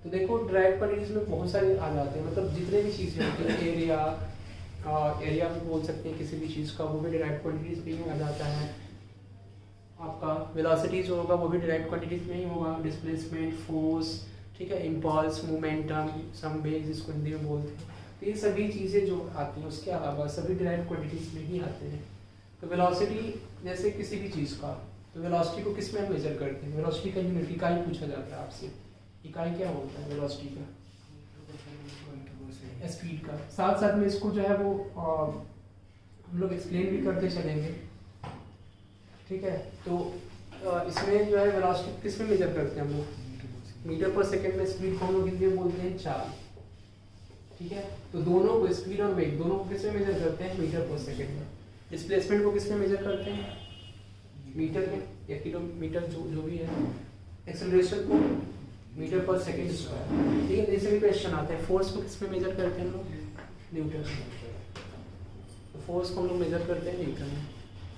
तो देखो डिराइव्ड क्वांटिटीज में बहुत सारे आ जाते हैं, मतलब जितने भी चीज़ें होती हैं, एरिया, एरिया भी बोल सकते हैं किसी भी चीज़ का, वो भी डिराइव्ड क्वांटिटीज में ही आ जाता है। आपका वेलोसिटी जो होगा वो भी डिराइव्ड क्वांटिटीज में ही होगा, डिस्प्लेसमेंट, फोर्स, ठीक है, इम्पल्स, मोमेंटम, संवेग जिसको हिंदी में बोलते हैं। तो ये सभी चीज़ें जो आती हैं उसके अलावा सभी डिराइव्ड क्वांटिटीज में ही आते हैं। तो वेलोसिटी जैसे किसी भी चीज़ का, तो वेलोसिटी को किस में मेजर करते हैं? वेलोसिटी का यूनिट इकाई पूछा जाता है आपसे, इकाई क्या होता है वेलोसिटी का? स्पीड का। साथ साथ में इसको जो है वो हम लोग एक्सप्लेन भी करते चलेंगे, ठीक है। तो इसमें जो है वेलोसिटी किस में मेजर करते हैं हम लोग? मीटर पर सेकंड में स्पीड को हम लोग हिंदी में बोलते हैं चाल, ठीक है। तो दोनों को, स्पीड और वेग दोनों को किस में मेजर करते हैं? मीटर पर सेकंड में। डिस्प्लेसमेंट को किस में मेजर करते हैं? मीटर में या किलोमीटर, जो भी है। एक्सेलरेशन को मीटर पर सेकंड स्क्वायर, ठीक है। जैसे भी क्वेश्चन आते हैं, फोर्स को किस में मेजर करते हैं हम लोग? न्यूटन में। तो फोर्स को हम लोग मेजर करते हैं न्यूटन में।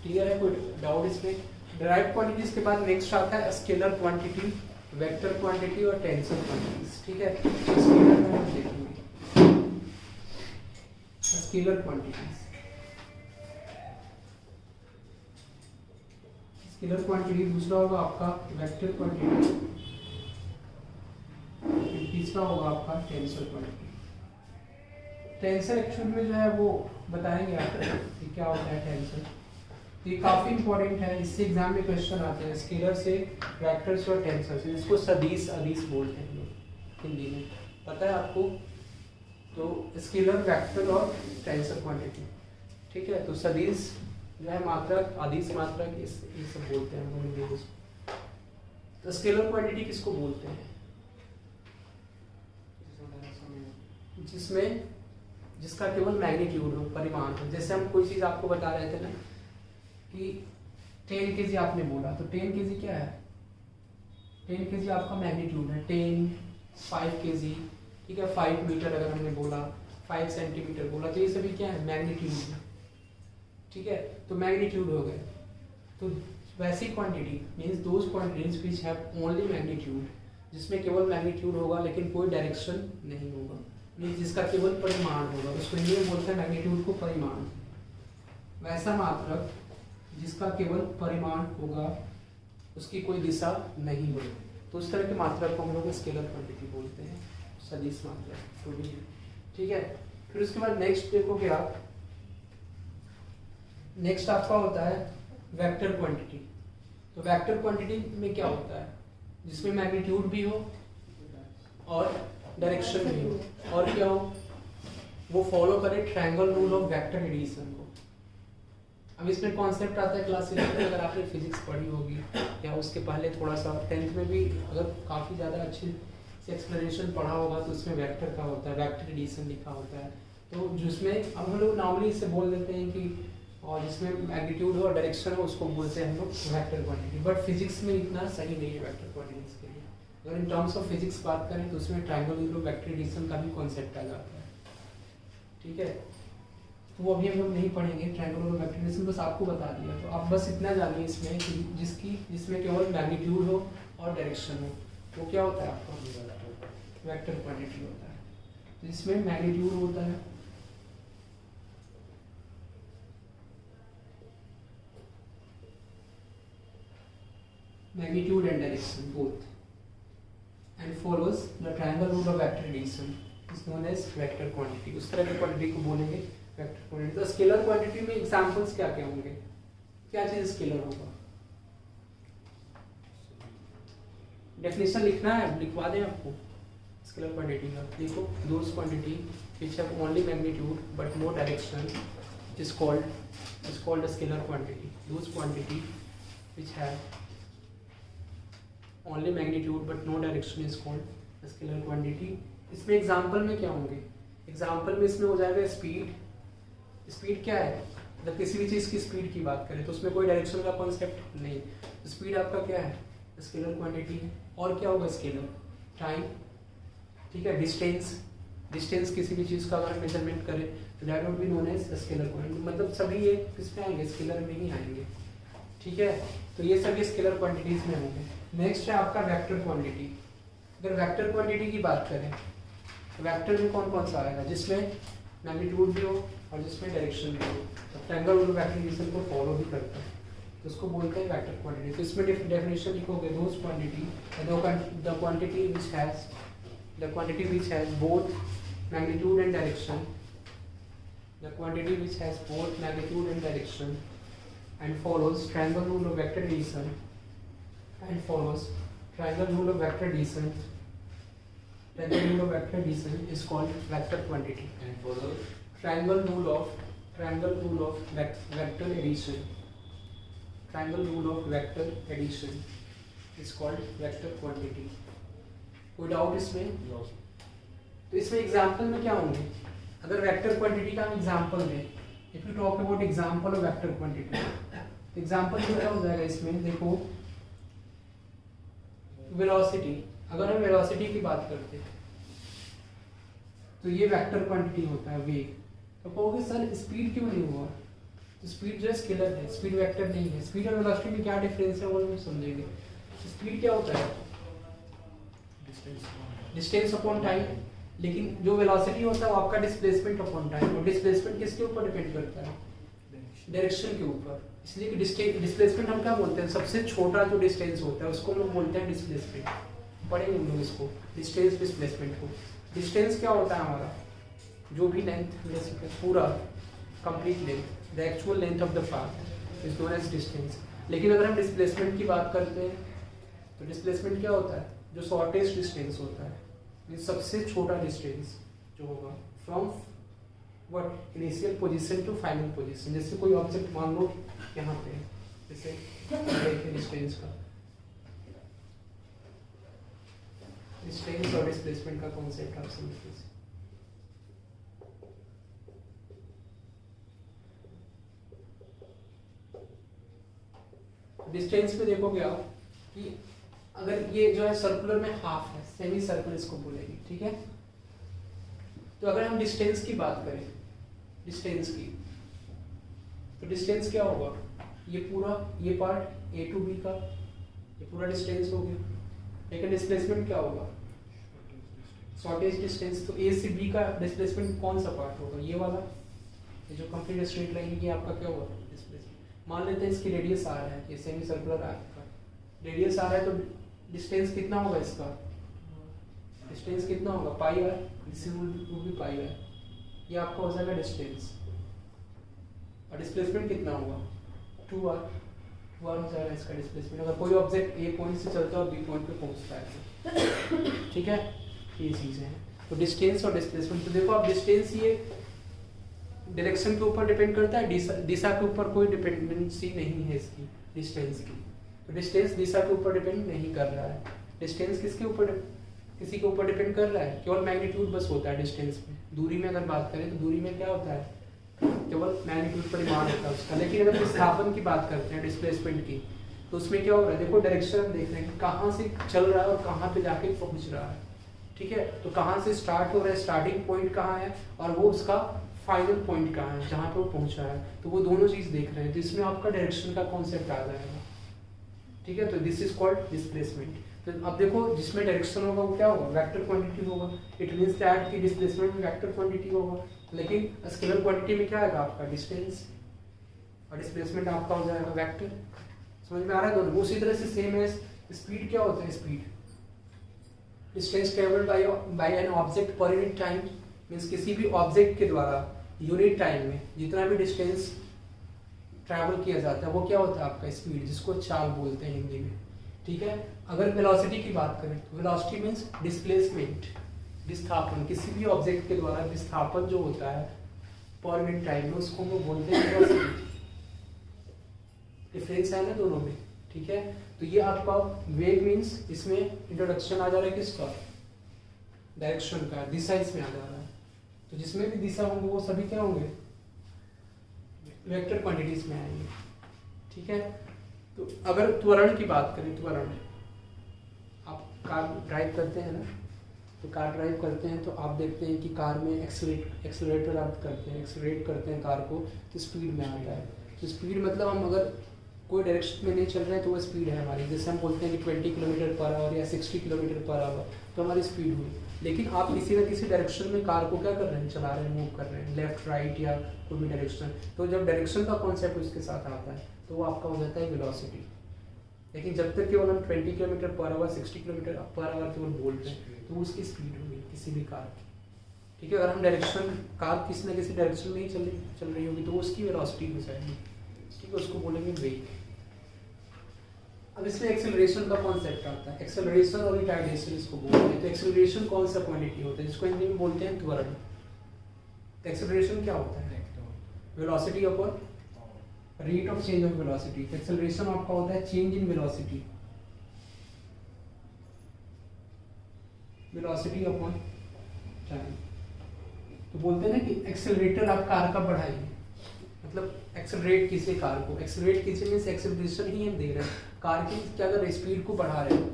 क्लियर है? कोई डाउट इसमें? डिराइव्ड क्वांटिटीज के बाद नेक्स्ट आता है स्केलर क्वांटिटी, वेक्टर क्वांटिटी और टेंसर क्वांटिटीज, ठीक है। स्केलर में हम देखेंगे स्केलर क्वांटिटीज। स्केलर क्वांटिटी दूसरा होगा आपका वेक्टर क्वांटिटी, तीसरा होगा आपका टेंसर क्वांटिटी। टेंसर एक्चुअल में जो है वो बताएंगे आपको कि क्या होता है टेंसर। ये काफी इंपॉर्टेंट है, इससे एग्जाम में क्वेश्चन आते हैं स्केलर से, वेक्टर्स और टेंसर से। इसको सदिश अदिश बोलते हैं लोग हिंदी में, पता है आपको? तो स्केलर, वेक्टर और टेंसर क्वांटिटी, ठीक है। तो सदिश जो है मात्रक, अदिश मात्रक, ये सब बोलते हैं हम लोग हिंदी में। तो स्केलर क्वांटिटी किसको बोलते हैं? जिसमें जिसका केवल मैग्नीट्यूड हो, परिमाण हो। जैसे हम कोई चीज़ आपको बता रहे थे ना कि 10 kg आपने बोला, तो 10 kg क्या है? 10 kg आपका मैग्नीट्यूड है। 10, 5 kg, ठीक है। 5 मीटर अगर हमने बोला, 5 सेंटीमीटर बोला, तो ये सभी क्या है? मैग्नीट्यूड है, ठीक है। तो मैग्नीट्यूड हो गए। तो वैसी quantity means those quantities which have only magnitude, जिसमें केवल मैग्नीट्यूड होगा लेकिन कोई डायरेक्शन नहीं होगा, मीन्स जिसका केवल परिमाण होगा, उसको हिंदी में बोलते हैं मैग्नीट्यूड को परिमाण। वैसा मात्रक जिसका केवल परिमाण होगा, उसकी कोई दिशा नहीं होगी, तो उस तरह के मात्रक को हम लोग स्केलर क्वांटिटी बोलते हैं, सदिश मात्रक, तो भी, ठीक है। फिर उसके बाद नेक्स्ट देखोगे आप, नेक्स्ट आपका होता है वेक्टर क्वांटिटी। तो वेक्टर क्वांटिटी में क्या होता है? जिसमें मैग्नीट्यूड भी हो और डायरेक्शन भी हो, और क्या हो? वो फॉलो करे triangle rule of vector addition को। अब इसमें कॉन्सेप्ट आता है क्लास 11 में, अगर आपने फिजिक्स पढ़ी होगी या उसके पहले थोड़ा सा 10th में भी अगर काफ़ी ज़्यादा अच्छे से एक्सप्लेनेशन पढ़ा होगा, तो उसमें वेक्टर का होता है, वेक्टर एडिशन लिखा होता है। तो जिसमें अब हम लोग नॉर्मली इसे बोल देते हैं कि, और जिसमें मैग्नीट्यूड हो और डायरेक्शन हो उसको बोलते हैं हम लोग वेक्टर क्वांटिटी। बट फिजिक्स में इतना सही नहीं है वेक्टर क्वांटिटीज के लिए। अगर इन टर्म्स ऑफ फिजिक्स बात करें तो उसमें triangle rule of vector addition का भी कॉन्सेप्ट आ जाता है, ठीक है। तो वो अभी हम लोग नहीं पढ़ेंगे triangle rule of vector addition, बस आपको बता दिया। तो आप बस इतना जानिए इसमें कि जिसमें केवल मैग्नीट्यूड हो और डायरेक्शन हो, वो क्या होता है आपका? वेक्टर क्वांटिटी होता है। तो इसमें मैग्नीट्यूड होता है, magnitude and direction both, and follows the triangle rule of vector addition is known as vector quantity। उस तरह की क्वांटिटी को बोलेंगे वेक्टर क्वांटिटी। तो स्केलर क्वांटिटी में एग्जांपल्स क्या क्या होंगे, क्या चीज स्केलर होगा? डेफिनेशन लिखना है, लिखवा दें आपको स्केलर क्वांटिटी का। देखो, those quantity which have only magnitude but no direction is called a scalar quantity. Those quantity which have only magnitude but no direction is called a scalar quantity. इसमें एग्जांपल में क्या होंगे? एग्जांपल में इसमें हो जाएगा स्पीड। स्पीड क्या है? मतलब किसी भी चीज़ की स्पीड की बात करें तो उसमें कोई डायरेक्शन का कॉन्सेप्ट नहीं। स्पीड आपका क्या है? स्केलर क्वांटिटी है। और क्या होगा स्केलर? टाइम, ठीक है। डिस्टेंस किसी भी चीज़ का अगर मेजरमेंट करें तो that would be known as scalar quantity. मतलब सभी ये किस में आएंगे? स्केलर में ही आएंगे, ठीक है। तो ये सभी स्केलर क्वांटिटीज में होंगे। नेक्स्ट है आपका वेक्टर क्वांटिटी। अगर वेक्टर क्वांटिटी की बात करें तो वेक्टर में कौन कौन सा आएगा? जिसमें मैग्नीट्यूड भी हो और जिसमें डायरेक्शन भी हो। तो ट्रायंगल रूल ऑफ वेक्टराइजेशन को फॉलो भी करता है, तो उसको बोलते हैं वेक्टर क्वांटिटी। तो इसमें डेफिनेशन लिखोगे, those quantity the quantity which has both magnitude and direction, the quantity which has both magnitude and direction and follows triangle rule of vector addition is called vector quantity. And follows triangle rule of vector addition is called vector quantity. कोई डाउट इसमें? तो इसमें एग्जांपल में क्या होंगे? अगर वेक्टर क्वांटिटी का हम एग्जांपल दें, if you talk about example of vector quantity, तो एग्जांपल क्या हो जाएगा इसमें? देखो, वेलोसिटी। अगर हम वेलोसिटी की बात करते हैं तो ये वेक्टर क्वांटिटी होता है, वेग। तो कहोगे सर स्पीड क्यों नहीं हुआ? तो स्पीड जो है स्केलर है, स्पीड वेक्टर नहीं है। स्पीड और वेलोसिटी में क्या डिफरेंस है वो हम समझेंगे। स्पीड क्या होता है? डिस्टेंस अपॉन टाइम, लेकिन जो वेलोसिटी होता है वो आपका डिस्प्लेसमेंट अपॉन टाइम। और डिस्प्लेसमेंट किसके ऊपर डिपेंड करता है? डायरेक्शन के ऊपर। इसलिए कि डिस्प्लेसमेंट हम क्या बोलते हैं? सबसे छोटा जो डिस्टेंस होता है उसको हम लोग बोलते हैं डिस्प्लेसमेंट। पढ़ेंगे हम लोग इसको, डिस्टेंस डिस्प्लेसमेंट को। डिस्टेंस क्या होता है हमारा? जो भी लेंथ बेसिक पूरा complete length, the actual length of the path is known as distance. लेकिन अगर हम डिस्प्लेसमेंट की बात करते हैं तो डिस्प्लेसमेंट क्या होता है? जो शॉर्टेस्ट डिस्टेंस होता है, ये सबसे छोटा डिस्टेंस जो होगा from what initial position to final position. जैसे कोई ऑब्जेक्ट मान लो यहाँ पे, जैसे देखिए डिस्टेंस का, डिस्टेंस और डिस्प्लेसमेंट का कॉन्सेप्ट आप समझिए। डिस्टेंस पे देखोगे आप कि अगर ये जो है सर्कुलर में हाफ है, सेमी सर्कल इसको बोलेगी, ठीक है। तो अगर हम डिस्टेंस की बात करें, डिस्टेंस की, तो डिस्टेंस क्या होगा? ये पूरा ये पार्ट ए टू बी का ये पूरा डिस्टेंस हो गया। लेकिन डिस्प्लेसमेंट क्या होगा? Shortest distance. तो ए से बी का डिस्प्लेसमेंट कौन सा पार्ट होगा? ये वाला, ये जो कंप्लीट स्ट्रेट लाइन ये आपका क्या होगा? डिस्प्लेसमेंट। मान लेते हैं इसकी रेडियस आर है, ये सेमी सर्कुलर आर्क का रेडियस आर है, तो डिस्टेंस कितना होगा इसका? डिस्टेंस कितना होगा? Pi R, this would be pi R. ये आपका हो जाएगा डिस्टेंस। और डिस्प्लेसमेंट कितना होगा? 2r हो जाएगा इसका डिस्प्लेसमेंट। अगर कोई ऑब्जेक्ट ए पॉइंट से चलता है और बी पॉइंट पे पहुंचता है, ठीक है, ये चीजें हैं। तो डिस्टेंस और डिस्प्लेसमेंट, तो देखो आप डिस्टेंस ये डायरेक्शन के ऊपर डिपेंड करता है, दिशा के ऊपर कोई डिपेंडेंसी नहीं है इसकी, डिस्टेंस की। तो डिस्टेंस दिशा के ऊपर डिपेंड नहीं कर रहा है। डिस्टेंस किसके ऊपर? किसी के ऊपर डिपेंड कर रहा है? केवल मैग्नीट्यूड बस होता है डिस्टेंस में। दूरी में अगर बात करें तो दूरी में क्या होता है? केवल मैग्नीट्यूड परिमाण होता है उसका। लेकिन अगर विस्थापन की बात करते हैं, डिस्प्लेसमेंट की, तो उसमें क्या हो रहा है? देखो डायरेक्शन देख रहे हैं कहाँ से चल रहा है और कहाँ पे जाके पहुंच रहा है, ठीक है। तो कहाँ से स्टार्ट हो रहा है, स्टार्टिंग पॉइंट कहाँ है, और वो उसका फाइनल पॉइंट कहाँ है जहाँ पे वो पहुंचा है। तो वो दोनों चीज देख रहे हैं, तो इसमें आपका डायरेक्शन का कॉन्सेप्ट आ जाएगा, ठीक है। तो दिस इज कॉल्ड डिस्प्लेसमेंट। तो अब देखो जिसमें डायरेक्शन होगा वो क्या होगा? वेक्टर क्वांटिटी होगा। इट मींस दैट कि डिस्प्लेसमेंट में वेक्टर क्वांटिटी होगा। लेकिन स्केलर क्वांटिटी में क्या आएगा? आपका डिस्टेंस, और डिस्प्लेसमेंट आपका हो जाएगा वेक्टर। समझ में आ रहा है दोनों? उसी तरह से सेम है स्पीड। क्या होता है speed? Distance travelled by an object per unit time, means किसी भी ऑब्जेक्ट के द्वारा यूनिट टाइम में जितना भी डिस्टेंस ट्रैवल किया जाता है वो क्या होता है आपका स्पीड, जिसको चाल बोलते हैं हिंदी में, ठीक है। अगर वेलोसिटी की बात करें तो वेलोसिटी मीन्स डिस्प्लेसमेंट, विस्थापन, किसी भी ऑब्जेक्ट के द्वारा विस्थापन जो होता है पर यूनिट टाइम में उसको हम बोलते हैं वेलोसिटी। डिफरेंस है ना दोनों में, ठीक है। तो ये आपका वेग मीन्स, इसमें इंट्रोडक्शन आ जा रहा है किसका, डायरेक्शन का, दिशा इसमें आ जा रहा है। तो जिसमें भी दिशा होंगे वो सभी क्या होंगे, वेक्टर क्वांटिटीज में आएंगे, ठीक है। तो अगर त्वरण की बात करें, त्वरण, आप कार ड्राइव करते हैं ना, तो कार ड्राइव करते हैं तो आप देखते हैं कि कार में एक्सेलरेटर आप करते हैं, एक्सेलरेट करते हैं कार को, तो स्पीड में आता है। तो स्पीड मतलब हम अगर कोई डायरेक्शन में नहीं चल रहे हैं तो वो स्पीड है हमारी, जैसे हम बोलते हैं कि 20 किलोमीटर पर आवर या 60 किलोमीटर पर आवर, तो हमारी स्पीड हुई। लेकिन आप किसी न किसी डायरेक्शन में कार को क्या कर रहे हैं, चला रहे हैं, मूव कर रहे हैं, लेफ्ट राइट या कोई भी डायरेक्शन, तो जब डायरेक्शन का कॉन्सेप्ट उसके साथ आता है तो वो आपका हो जाता है वेलोसिटी। लेकिन जब तक केवल हम 20 kilometre per hour, 60 kilometre per hour केवल बोल रहे हैं तो उसकी स्पीड होगी किसी भी कार की, ठीक है। अगर हम डायरेक्शन, कार किसी न किसी डायरेक्शन में ही चल रही होगी तो उसकी वेलोसिटी हो जाएगी, ठीक है, उसको बोलेंगे वेग। अब इसमें एक्सेलरेशन का कॉन्सेप्ट आता है, एक्सेलरेशन और रिटार्डेशन इसको बोलते हैं। तो एक्सेलरेशन कौन सा क्वांटिटी होता है, जिसको हिंदी में बोलते हैं त्वरण। तो एक्सेलरेशन क्या होता है, velocity upon rate of change of velocity. Acceleration आपका होता है change in velocity, velocity upon time. तो बोलते हैं ना कि एक्सेलरेटर आप कार का बढ़ाइए, मतलब एक्सेलरेट कीजिए कार को, एक्सेलरेट कीजिए मीन्स एक्सेलरेशन ही हम दे रहे हैं, कार की क्या कर रहे हैं, स्पीड को बढ़ा रहे हैं,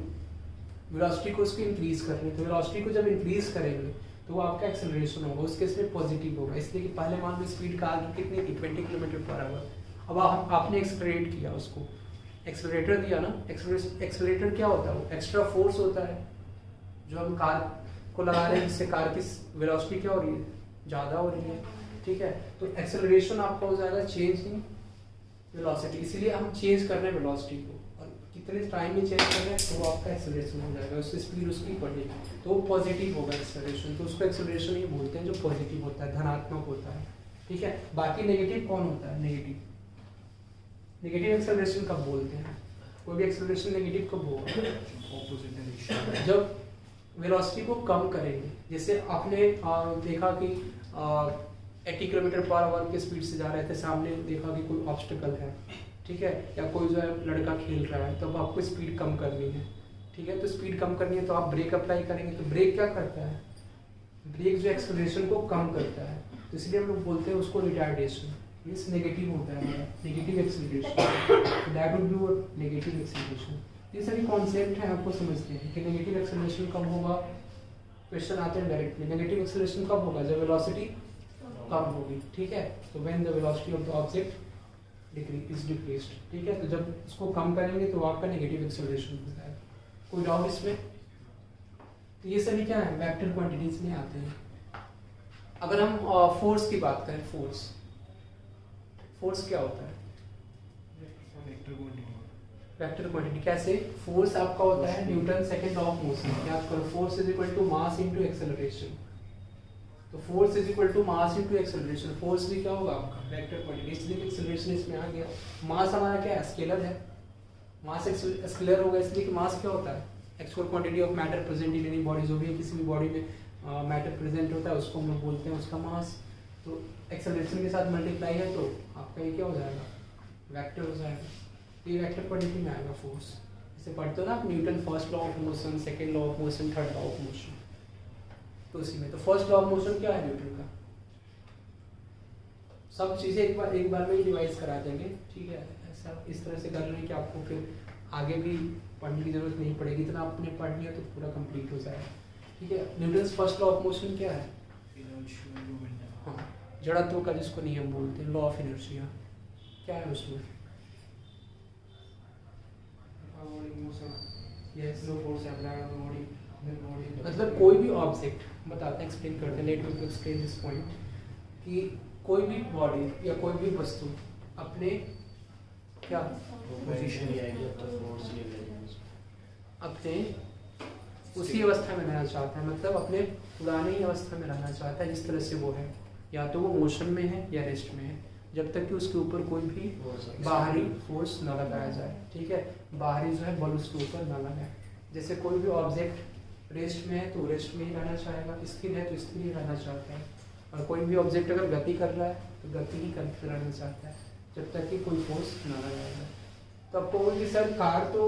वेलोसिटी को उसको इंक्रीज कर रहे हैं। तो वेलोसिटी को जब इंक्रीज करेंगे तो वो आपका एक्सेलरेशन होगा, उसके इसमें पॉजिटिव होगा, इसलिए कि पहले मान लो स्पीड कार की कितनी थी, 20 किलोमीटर पर आवर, अब आपने एक्सेलरेट किया, उसको एक्सेलरेटर दिया ना। एक्सेलरेटर क्या होता है, वो एक्स्ट्रा फोर्स होता है जो हम कार को लगा रहे हैं, जिससे कार की वेलोसिटी क्या हो रही है, ज़्यादा हो रही है, ठीक है। तो एक्सेलरेशन आपका हो जाएगा चेंज इन वेलोसिटी, इसीलिए हम चेंज कर रहे हैं वेलोसिटी को, और कितने टाइम में चेंज कर रहे हैं तो वो आपका एक्सेलरेशन हो जाएगा, उससे स्पीड उसकी बढ़ेगी तो वो पॉजिटिव होगा एक्सेलरेशन। तो उसको एक्सेलरेशन ही बोलते हैं जो पॉजिटिव होता है, धनात्मक होता है, ठीक है। बाकी नेगेटिव कौन होता है, नेगेटिव, नेगेटिव एक्सेलरेशन कब बोलते हैं, कोई भी एक्सेलरेशन नेगेटिव कब होगा, ऑपोजिट डायरेक्शन, जब वेलोसिटी को कम करेंगे। जैसे आपने देखा कि 80 किलोमीटर पर आवर के स्पीड से जा रहे थे, सामने देखा कि कोई ऑब्स्टिकल है, ठीक है, या कोई जो है लड़का खेल रहा है, तो अब आपको स्पीड कम करनी है, ठीक है। तो स्पीड कम करनी है तो आप ब्रेक अप्लाई करेंगे, तो ब्रेक क्या करता है, ब्रेक जो एक्सेलरेशन को कम करता है, तो इसलिए हम लोग बोलते हैं उसको रिटार्डेशन, मीन्स नेगेटिव होता है हमारा, negative acceleration, that would B negative acceleration. ये सभी कॉन्सेप्ट हैं, आपको समझते हैं कि नेगेटिव एक्सेलरेशन कब होगा, क्वेश्चन आते हैं डायरेक्टली, नेगेटिव एक्सेलरेशन कब होगा, जब वेलोसिटी कम होगी, ठीक है। तो when the velocity of the object is decreased, ठीक है। तो जब इसको कम करेंगे तो आपका नेगेटिव एक्सेलरेशन हो जाएगा। कोई डाउट इसमें? तो ये सभी क्या है, वेक्टर क्वांटिटीज में आते हैं। अगर हम फोर्स की बात करें, फोर्स क्या होता है, वेक्टर क्वांटिटी, वेक्टर क्वांटिटी कैसे, फोर्स आपका होता है न्यूटन सेकंड ऑफ मोशन, याद करो, force is equal to mass into acceleration. तो force is equal to mass into acceleration, force भी क्या होगा आपका वेक्टर क्वांटिटी, इसलिए एक्सेलरेशन इसमें आ गया। मास हमारा क्या है, स्केलर है, मास स्केलर होगा, इसलिए कि मास क्या होता है, actual quantity of matter present in any body, जो भी किसी भी बॉडी में मैटर प्रेजेंट होता है उसको हम लोग बोलते हैं उसका मास। तो एक्सेलरेशन के साथ मल्टीप्लाई है तो आपका ये क्या हो जाएगा, वेक्टर हो जाएगा। ये वेक्टर क्वांटिटी में आएगा फोर्स। इसे पढ़ते हो ना आप, Newton first law of motion, second law of motion, third law of motion, तो उसी में। तो फर्स्ट लॉ ऑफ मोशन क्या है न्यूटन का, सब चीज़ें एक बार में ही रिवाइज करा देंगे, ठीक है। ऐसा इस तरह से कर रहे हैं कि आपको फिर आगे भी पढ़ने की जरूरत नहीं पड़ेगी, इतना आपने पढ़ लिया तो पूरा कंप्लीट हो जाएगा, ठीक है। Newton first law of motion क्या है, हाँ, जड़त्व का जिसको नियम बोलते हैं, लॉ ऑफ इनर्शिया, क्या है उसमें, यस, मतलब कोई भी ऑब्जेक्ट, बताते हैं, एक्सप्लेन करते हैं, let me explain this point, कि कोई भी बॉडी या कोई भी वस्तु अपने क्या पोजीशन अपने उसी अवस्था में रहना चाहता है, मतलब अपने पुरानी अवस्था में रहना चाहता है जिस तरह से वो है, या तो वो मोशन में है या रेस्ट में है, जब तक कि उसके ऊपर कोई भी बाहरी फोर्स न लगाया जाए। ठीक है, बाहरी जो है बल उसके ऊपर न लगाए। जैसे कोई भी ऑब्जेक्ट रेस्ट में है तो रेस्ट में ही रहना चाहेगा, स्थिर है तो स्थिर ही रहना चाहता है, और कोई भी ऑब्जेक्ट अगर गति कर रहा है तो गति ही करते रहना चाहता है जब तक कि कोई फोर्स ना लगाया जाए। तो आपको बोलिए सर कार तो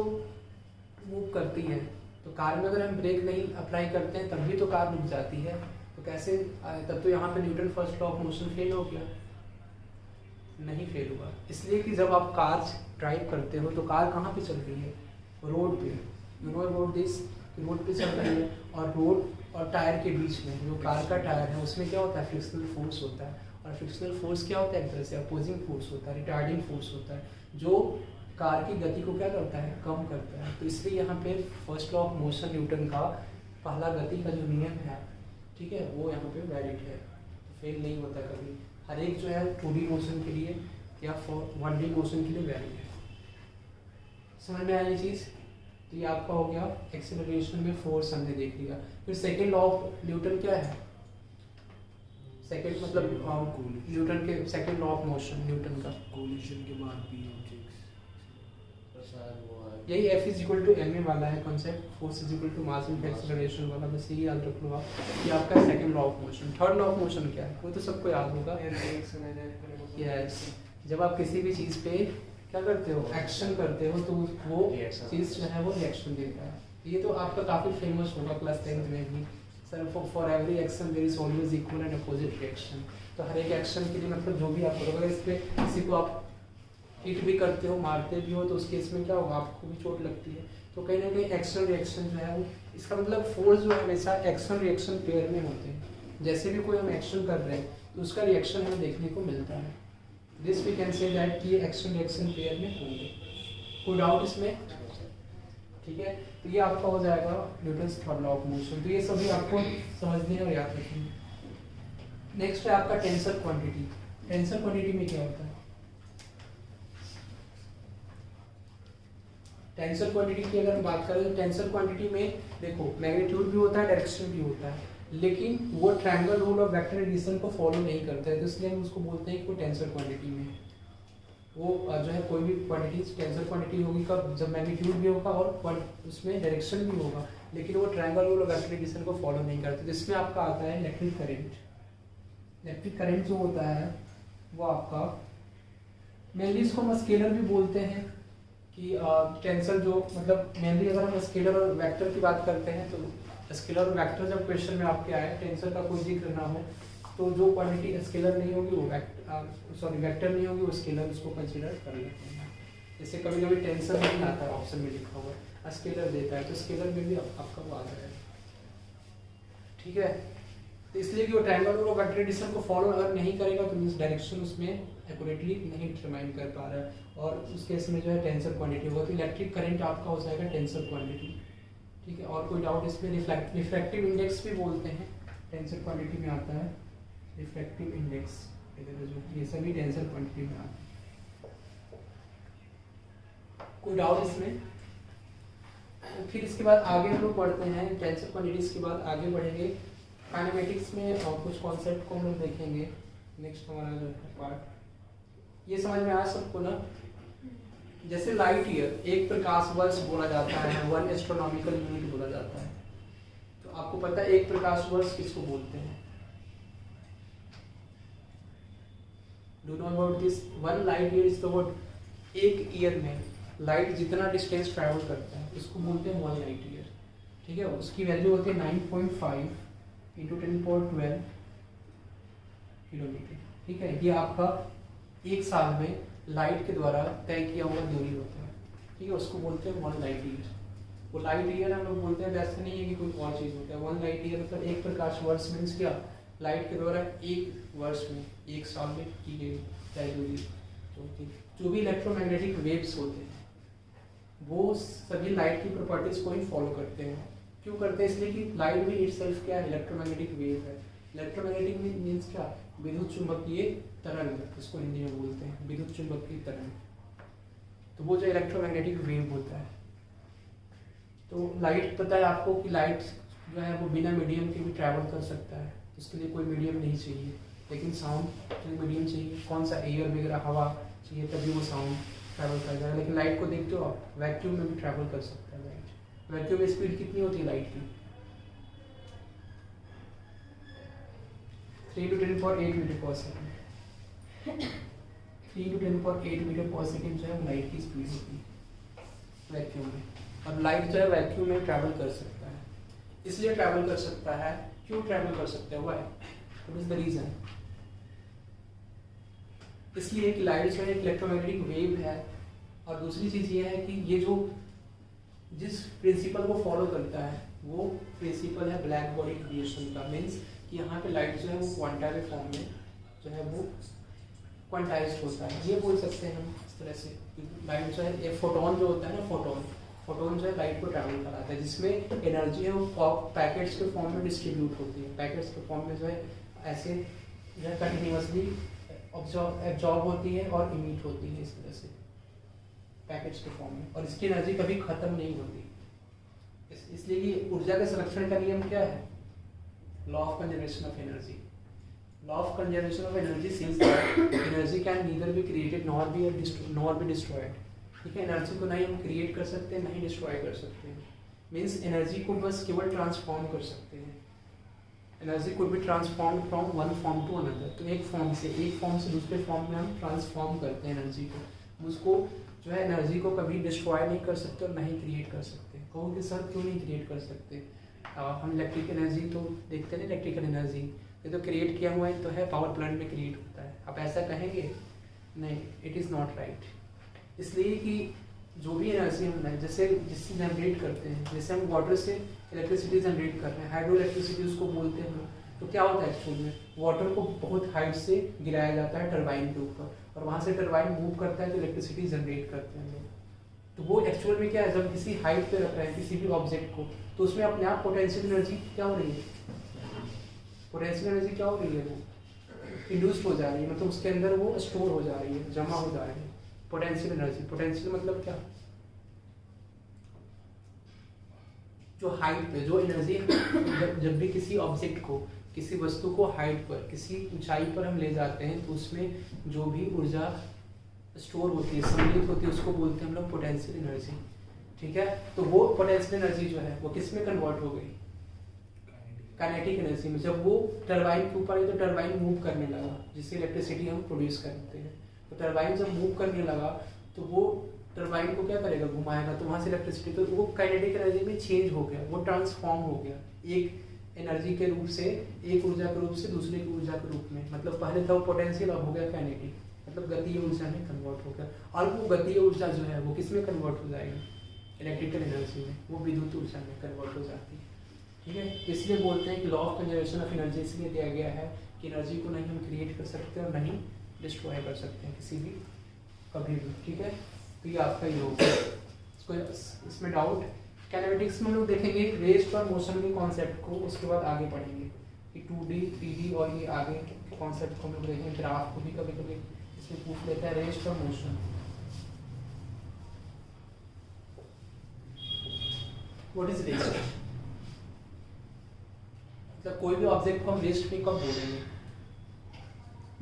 मूव करती है, तो कार में अगर हम ब्रेक नहीं अप्लाई करते हैं तब भी तो कार रुक जाती है, तो कैसे तब तो यहाँ पे Newton first law of motion fail हो गया, नहीं फेल हुआ। इसलिए कि जब आप कार ड्राइव करते हो तो कार कहाँ पे चल रही है, रोड पे। You know about this, road पे चल रही है, और रोड और टायर के बीच में जो कार का टायर है उसमें क्या होता है, फ्रिक्शनल फोर्स होता है, और फ्रिक्शनल फोर्स क्या होता है, एक तरह से अपोजिंग फोर्स होता है, रिटार्डिंग फोर्स होता है, जो कार की गति को क्या करता है, कम करता है। तो इसलिए यहाँ पे first law of motion Newton का पहला गति का जो नियम है, ठीक है, वो यहाँ पे वैलिड है, तो फेल नहीं होता कभी। हर एक जो है 2D मोशन के लिए या 1D मोशन के लिए वैलिड है। समझ में आई ये चीज़? तो ये आपका हो गया एक्सेलरेशन में फोर्स हमने देख लिया। फिर सेकेंड लॉ ऑफ न्यूटन क्या है, सेकेंड मतलब न्यूटन के second law of motion Newton का, कोलिजन के बाद भी ऑब्जेक्ट्स यही F is equal to ma वाला है concept, force is equal to mass into acceleration वाला, बस यही याद रख लो आप। ये आपका second law of motion. Third law of motion क्या है, वो तो सबको याद होगा। यस, जब आप किसी भी चीज़ पे क्या करते हो, एक्शन करते हो, तो वो चीज़ जो है वो रिएक्शन देता है। ये तो आपका काफ़ी फेमस होगा क्लास 10th में भी, sir for every action there is always equal and opposite reaction. तो हर एक एक्शन के लिए मतलब जो भी आप करोगे, अगर इस पर किसी को आप हिट भी करते हो, मारते भी हो, तो उस केस में क्या होगा, आपको भी चोट लगती है। तो कहीं ना कहीं एक्शन रिएक्शन जो है वो, इसका मतलब फोर्स जो है हमेशा एक्शन रिएक्शन पेयर में होते हैं। जैसे भी कोई हम एक्शन कर रहे हैं तो उसका रिएक्शन हमें देखने को मिलता है। This we can say that कि ये एक्शन रिएक्शन पेयर में होंगे। कोई डाउट इसमें? ठीक है, तो ये आपका हो जाएगा Newton's third law of motion. तो ये सभी आपको समझने और याद रखने। नेक्स्ट है आपका टेंसर क्वांटिटी। टेंसर क्वांटिटी में क्या होता है, टेंसर क्वांटिटी की अगर हम बात करें तो टेंसर क्वांटिटी में देखो मैग्नीट्यूड भी होता है, डायरेक्शन भी होता है, लेकिन वो triangle rule of vector addition को फॉलो नहीं करता है, तो इसलिए हम उसको बोलते हैं कि वो टेंसर क्वांटिटी में वो जो है कोई भी क्वांटिटी टेंसर क्वांटिटी होगी कब, जब मैग्नीट्यूड भी होगा और उसमें डायरेक्शन भी होगा, लेकिन वो triangle rule of vector addition को फॉलो नहीं करते। तो इसमें आपका आता है इलेक्ट्रिक करंट। इलेक्ट्रिक करंट जो होता है वो आपका मेनली इसको हम स्केलर भी बोलते हैं कि टेंसर जो मतलब मेनली अगर हम स्केलर और वेक्टर की बात करते हैं तो स्केलर और वेक्टर जब क्वेश्चन में आपके आए, टेंसर का कोई जिक्र ना हो, तो जो क्वांटिटी स्केलर नहीं होगी वो वेक्टर नहीं होगी वो स्केलर उसको कंसीडर कर लेते हैं। जैसे कभी कभी टेंसर नहीं आता है, ऑप्शन में लिखा हुआ स्केलर देता है, तो स्केलर में भी आपका वो आ जाएगा। ठीक है, तो इसलिए कि वो ट्रायंगल और वेक्टर एडिशन को फॉलो अगर नहीं करेगा तो मींस डायरेक्शन उसमें एक्यूरेटली नहीं डिटरमाइन कर पा रहा है, और उस केस में जो है टेंसर क्वांटिटी होगा। तो इलेक्ट्रिक करंट आपका हो जाएगा टेंसर क्वांटिटी। ठीक है, और कोई डाउट इसमें? रिफ्रैक्टिव इंडेक्स भी बोलते हैं, टेंसर क्वांटिटी में आता है रिफ्रैक्टिव इंडेक्स, ये सभी टेंसर क्वांटिटी में आता है। कोई डाउट इसमें? फिर इसके बाद आगे हम लोग बढ़ते हैं, टेंसर क्वांटिटीज के बाद आगे बढ़ेंगे काइनेमेटिक्स में, और कुछ कॉन्सेप्ट को हम लोग देखेंगे। नेक्स्ट हमारा जो है पार्ट, ये समझ में आया सबको ना? जैसे लाइट ईयर एक प्रकाश वर्ष बोला जाता है, 1 एस्ट्रोनॉमिकल यूनिट बोला जाता है, तो आपको पता है एक प्रकाश वर्ष किसको बोलते हैं? Do know about this? 1 light year is about एक ईयर में लाइट जितना डिस्टेंस ट्रैवल करता है उसको बोलते हैं 1 लाइट ईयर। ठीक है, उसकी वैल्यू होती है 9.5 × 10⁻12 किलोमीटर। ठीक है, ये आपका एक साल में लाइट के द्वारा तय किया हुआ दूरी होता है। ठीक है, उसको बोलते हैं 1 लाइट ईयर। वो लाइट ईयर हम लोग बोलते हैं, वैसे नहीं है कि कोई और चीज़ होता है। 1 लाइट ईयर मतलब एक प्रकाश वर्ष मीन्स क्या, लाइट के द्वारा एक वर्ष में, एक साल में की गई तय दूरी। जो भी इलेक्ट्रोमैग्नेटिक वेव्स होते हैं वो सभी लाइट की प्रॉपर्टीज को ही फॉलो करते हैं। क्यों करते हैं? इसलिए कि लाइट भी इटसेल्फ क्या है, इलेक्ट्रोमैग्नेटिक वेव है। इलेक्ट्रोमैग्नेटिक मीन्स क्या, विद्युत चुंबकीय तरंग, इसको हिंदी में बोलते हैं विद्युत चुंबकीय तरंग। तो वो जो इलेक्ट्रोमैग्नेटिक वेव होता है, तो लाइट पता है आपको कि लाइट जो है वो बिना मीडियम के भी ट्रैवल कर सकता है, उसके लिए कोई मीडियम नहीं चाहिए। लेकिन साउंड मीडियम चाहिए, कौन सा, एयर वगैरह, हवा चाहिए तभी वो साउंड ट्रैवल कर जाएगा। लेकिन लाइट को देखते हो आप, वैक्यूम में भी ट्रैवल कर सकता है लाइट। वैक्यूम में स्पीड कितनी होती है लाइट की? 3 to 10 पर 8 मीटर पर सेकेंड। 3 to 10 पर 8 मीटर पर सेकेंड जो है लाइट की स्पीड होती है वैक्यूम में। और लाइट जो है वैक्यूम में ट्रैवल कर सकता है, इसलिए ट्रैवल कर सकता है। क्यों ट्रैवल कर सकता है? Why? What is the reason? इसलिए कि लाइट जो है एक इलेक्ट्रोमैग्नेटिक वेव है। और दूसरी चीज़ ये है कि ये जो जिस प्रिंसिपल को फॉलो करता है वो प्रिंसिपल है ब्लैक बॉडी क्रिएशन का। मीन्स कि यहाँ पे लाइट जो है वो क्वांटा के फॉर्म में जो है वो क्वांटाइज्ड होता है। ये बोल सकते हैं हम इस तरह से, लाइट जो है एक फोटोन जो होता है ना, फोटोन जो है लाइट को ट्रैवल कराता है, जिसमें एनर्जी है वो पैकेट्स के फॉर्म में डिस्ट्रीब्यूट होती है। पैकेट्स के फॉर्म में जो है ऐसे जो है कंटिन्यूसली एब्जॉर्ब होती है और इमिट होती है इस तरह से पैकेट्स के फॉर्म में, और इसकी एनर्जी कभी खत्म नहीं होती। इसलिए कि ऊर्जा के संरक्षण का नियम क्या है? Law of conservation of energy. Law of conservation of energy says that energy can neither be created nor be destroyed. ठीक है, एनर्जी को ना ही हम क्रिएट कर सकते हैं ना ही डिस्ट्रॉय कर सकते हैं। मीन्स एनर्जी को बस केवल ट्रांसफॉर्म कर सकते हैं। Energy could be transform from one form to another. तो एक फॉर्म से दूसरे फॉर्म में हम ट्रांसफॉर्म करते हैं एनर्जी को। उसको जो है एनर्जी को कभी डिस्ट्रॉय नहीं कर सकते और ना ही क्रिएट कर सकते। कहोगे सर क्यों नहीं क्रिएट कर सकते? हम इलेक्ट्रिक एनर्जी तो देखते हैं, इलेक्ट्रिकल एनर्जी ये तो क्रिएट किया हुआ है, तो है पावर प्लांट में क्रिएट होता है। आप ऐसा कहेंगे? नहीं, इट इज़ नॉट राइट। इसलिए कि जो भी एनर्जी हम जैसे जिससे जनरेट करते हैं, जैसे हम वाटर से इलेक्ट्रिसिटी जनरेट कर रहे हैं, हाइड्रो इलेक्ट्रिसिटी उसको बोलते हैं। तो क्या होता है एक्चुअल में, वाटर को बहुत हाइट से गिराया जाता है टरबाइन के ऊपर, और वहाँ से टरबाइन मूव करता है तो इलेक्ट्रिसिटी जनरेट करते हैं लोग। तो वो एक्चुअल में क्या है, जब किसी हाइट पे रख रहे हैं किसी भी ऑब्जेक्ट को, तो उसमें अपने आप पोटेंशियल एनर्जी क्या हो रही है? पोटेंशियल एनर्जी क्या हो रही है? वो इंड्यूस्ड हो जा रही है, मतलब उसके अंदर वो स्टोर हो जा रही है, जमा हो जा रही है पोटेंशियल एनर्जी। पोटेंशियल मतलब क्या? जो हाइट पे जो एनर्जी जब भी किसी ऑब्जेक्ट को, किसी वस्तु को हाइट पर, किसी ऊंचाई पर हम ले जाते हैं, तो उसमें जो भी ऊर्जा स्टोर होती है, सम्मिलित होती है, उसको बोलते हैं हम लोग पोटेंशियल एनर्जी। ठीक है, तो वो पोटेंशियल एनर्जी जो है वो किस में कन्वर्ट हो गई? काइनेटिक एनर्जी में। जब वो टरबाइन के ऊपर है तो टरबाइन मूव करने लगा, जिससे इलेक्ट्रिसिटी हम प्रोड्यूस करते हैं। तो टरबाइन जब मूव करने लगा तो वो टरबाइन को क्या करेगा? घुमाएगा, तो वहाँ से इलेक्ट्रिसिटी, तो वो काइनेटिक एनर्जी में चेंज हो गया, वो ट्रांसफॉर्म हो गया एक एनर्जी के रूप से, एक ऊर्जा के रूप से दूसरे की ऊर्जा के रूप में। मतलब पहले था वो पोटेंशियल, अब हो गया काइनेटिक, मतलब गतीय ऊर्जा में कन्वर्ट हो गया। और वो गतीय ऊर्जा जो है वो किस में कन्वर्ट हो जाएगी? इलेक्ट्रिकल एनर्जी में, वो विद्युत ऊर्जा में कन्वर्ट हो जाती है। ठीक है, इसलिए बोलते हैं कि law of conservation of energy इसलिए दिया गया है कि एनर्जी को नहीं हम क्रिएट कर सकते और नहीं डिस्ट्रॉय कर सकते हैं किसी भी कभी भी। ठीक है, तो ये आपका योग है। इसको इसमें डाउट? काइनेमेटिक्स में लोग देखेंगे रेस्ट और मोशन के कॉन्सेप्ट को, उसके बाद आगे पढ़ेंगे कि 2D 3D और ये आगे के कॉन्सेप्ट को हम लोग देखेंगे। ग्राफ को भी कभी कभी इसमें पूछ लेता है, रेस्ट और मोशन। What is rest? मतलब कोई भी ऑब्जेक्ट को हम रेस्ट में कब बोलेंगे?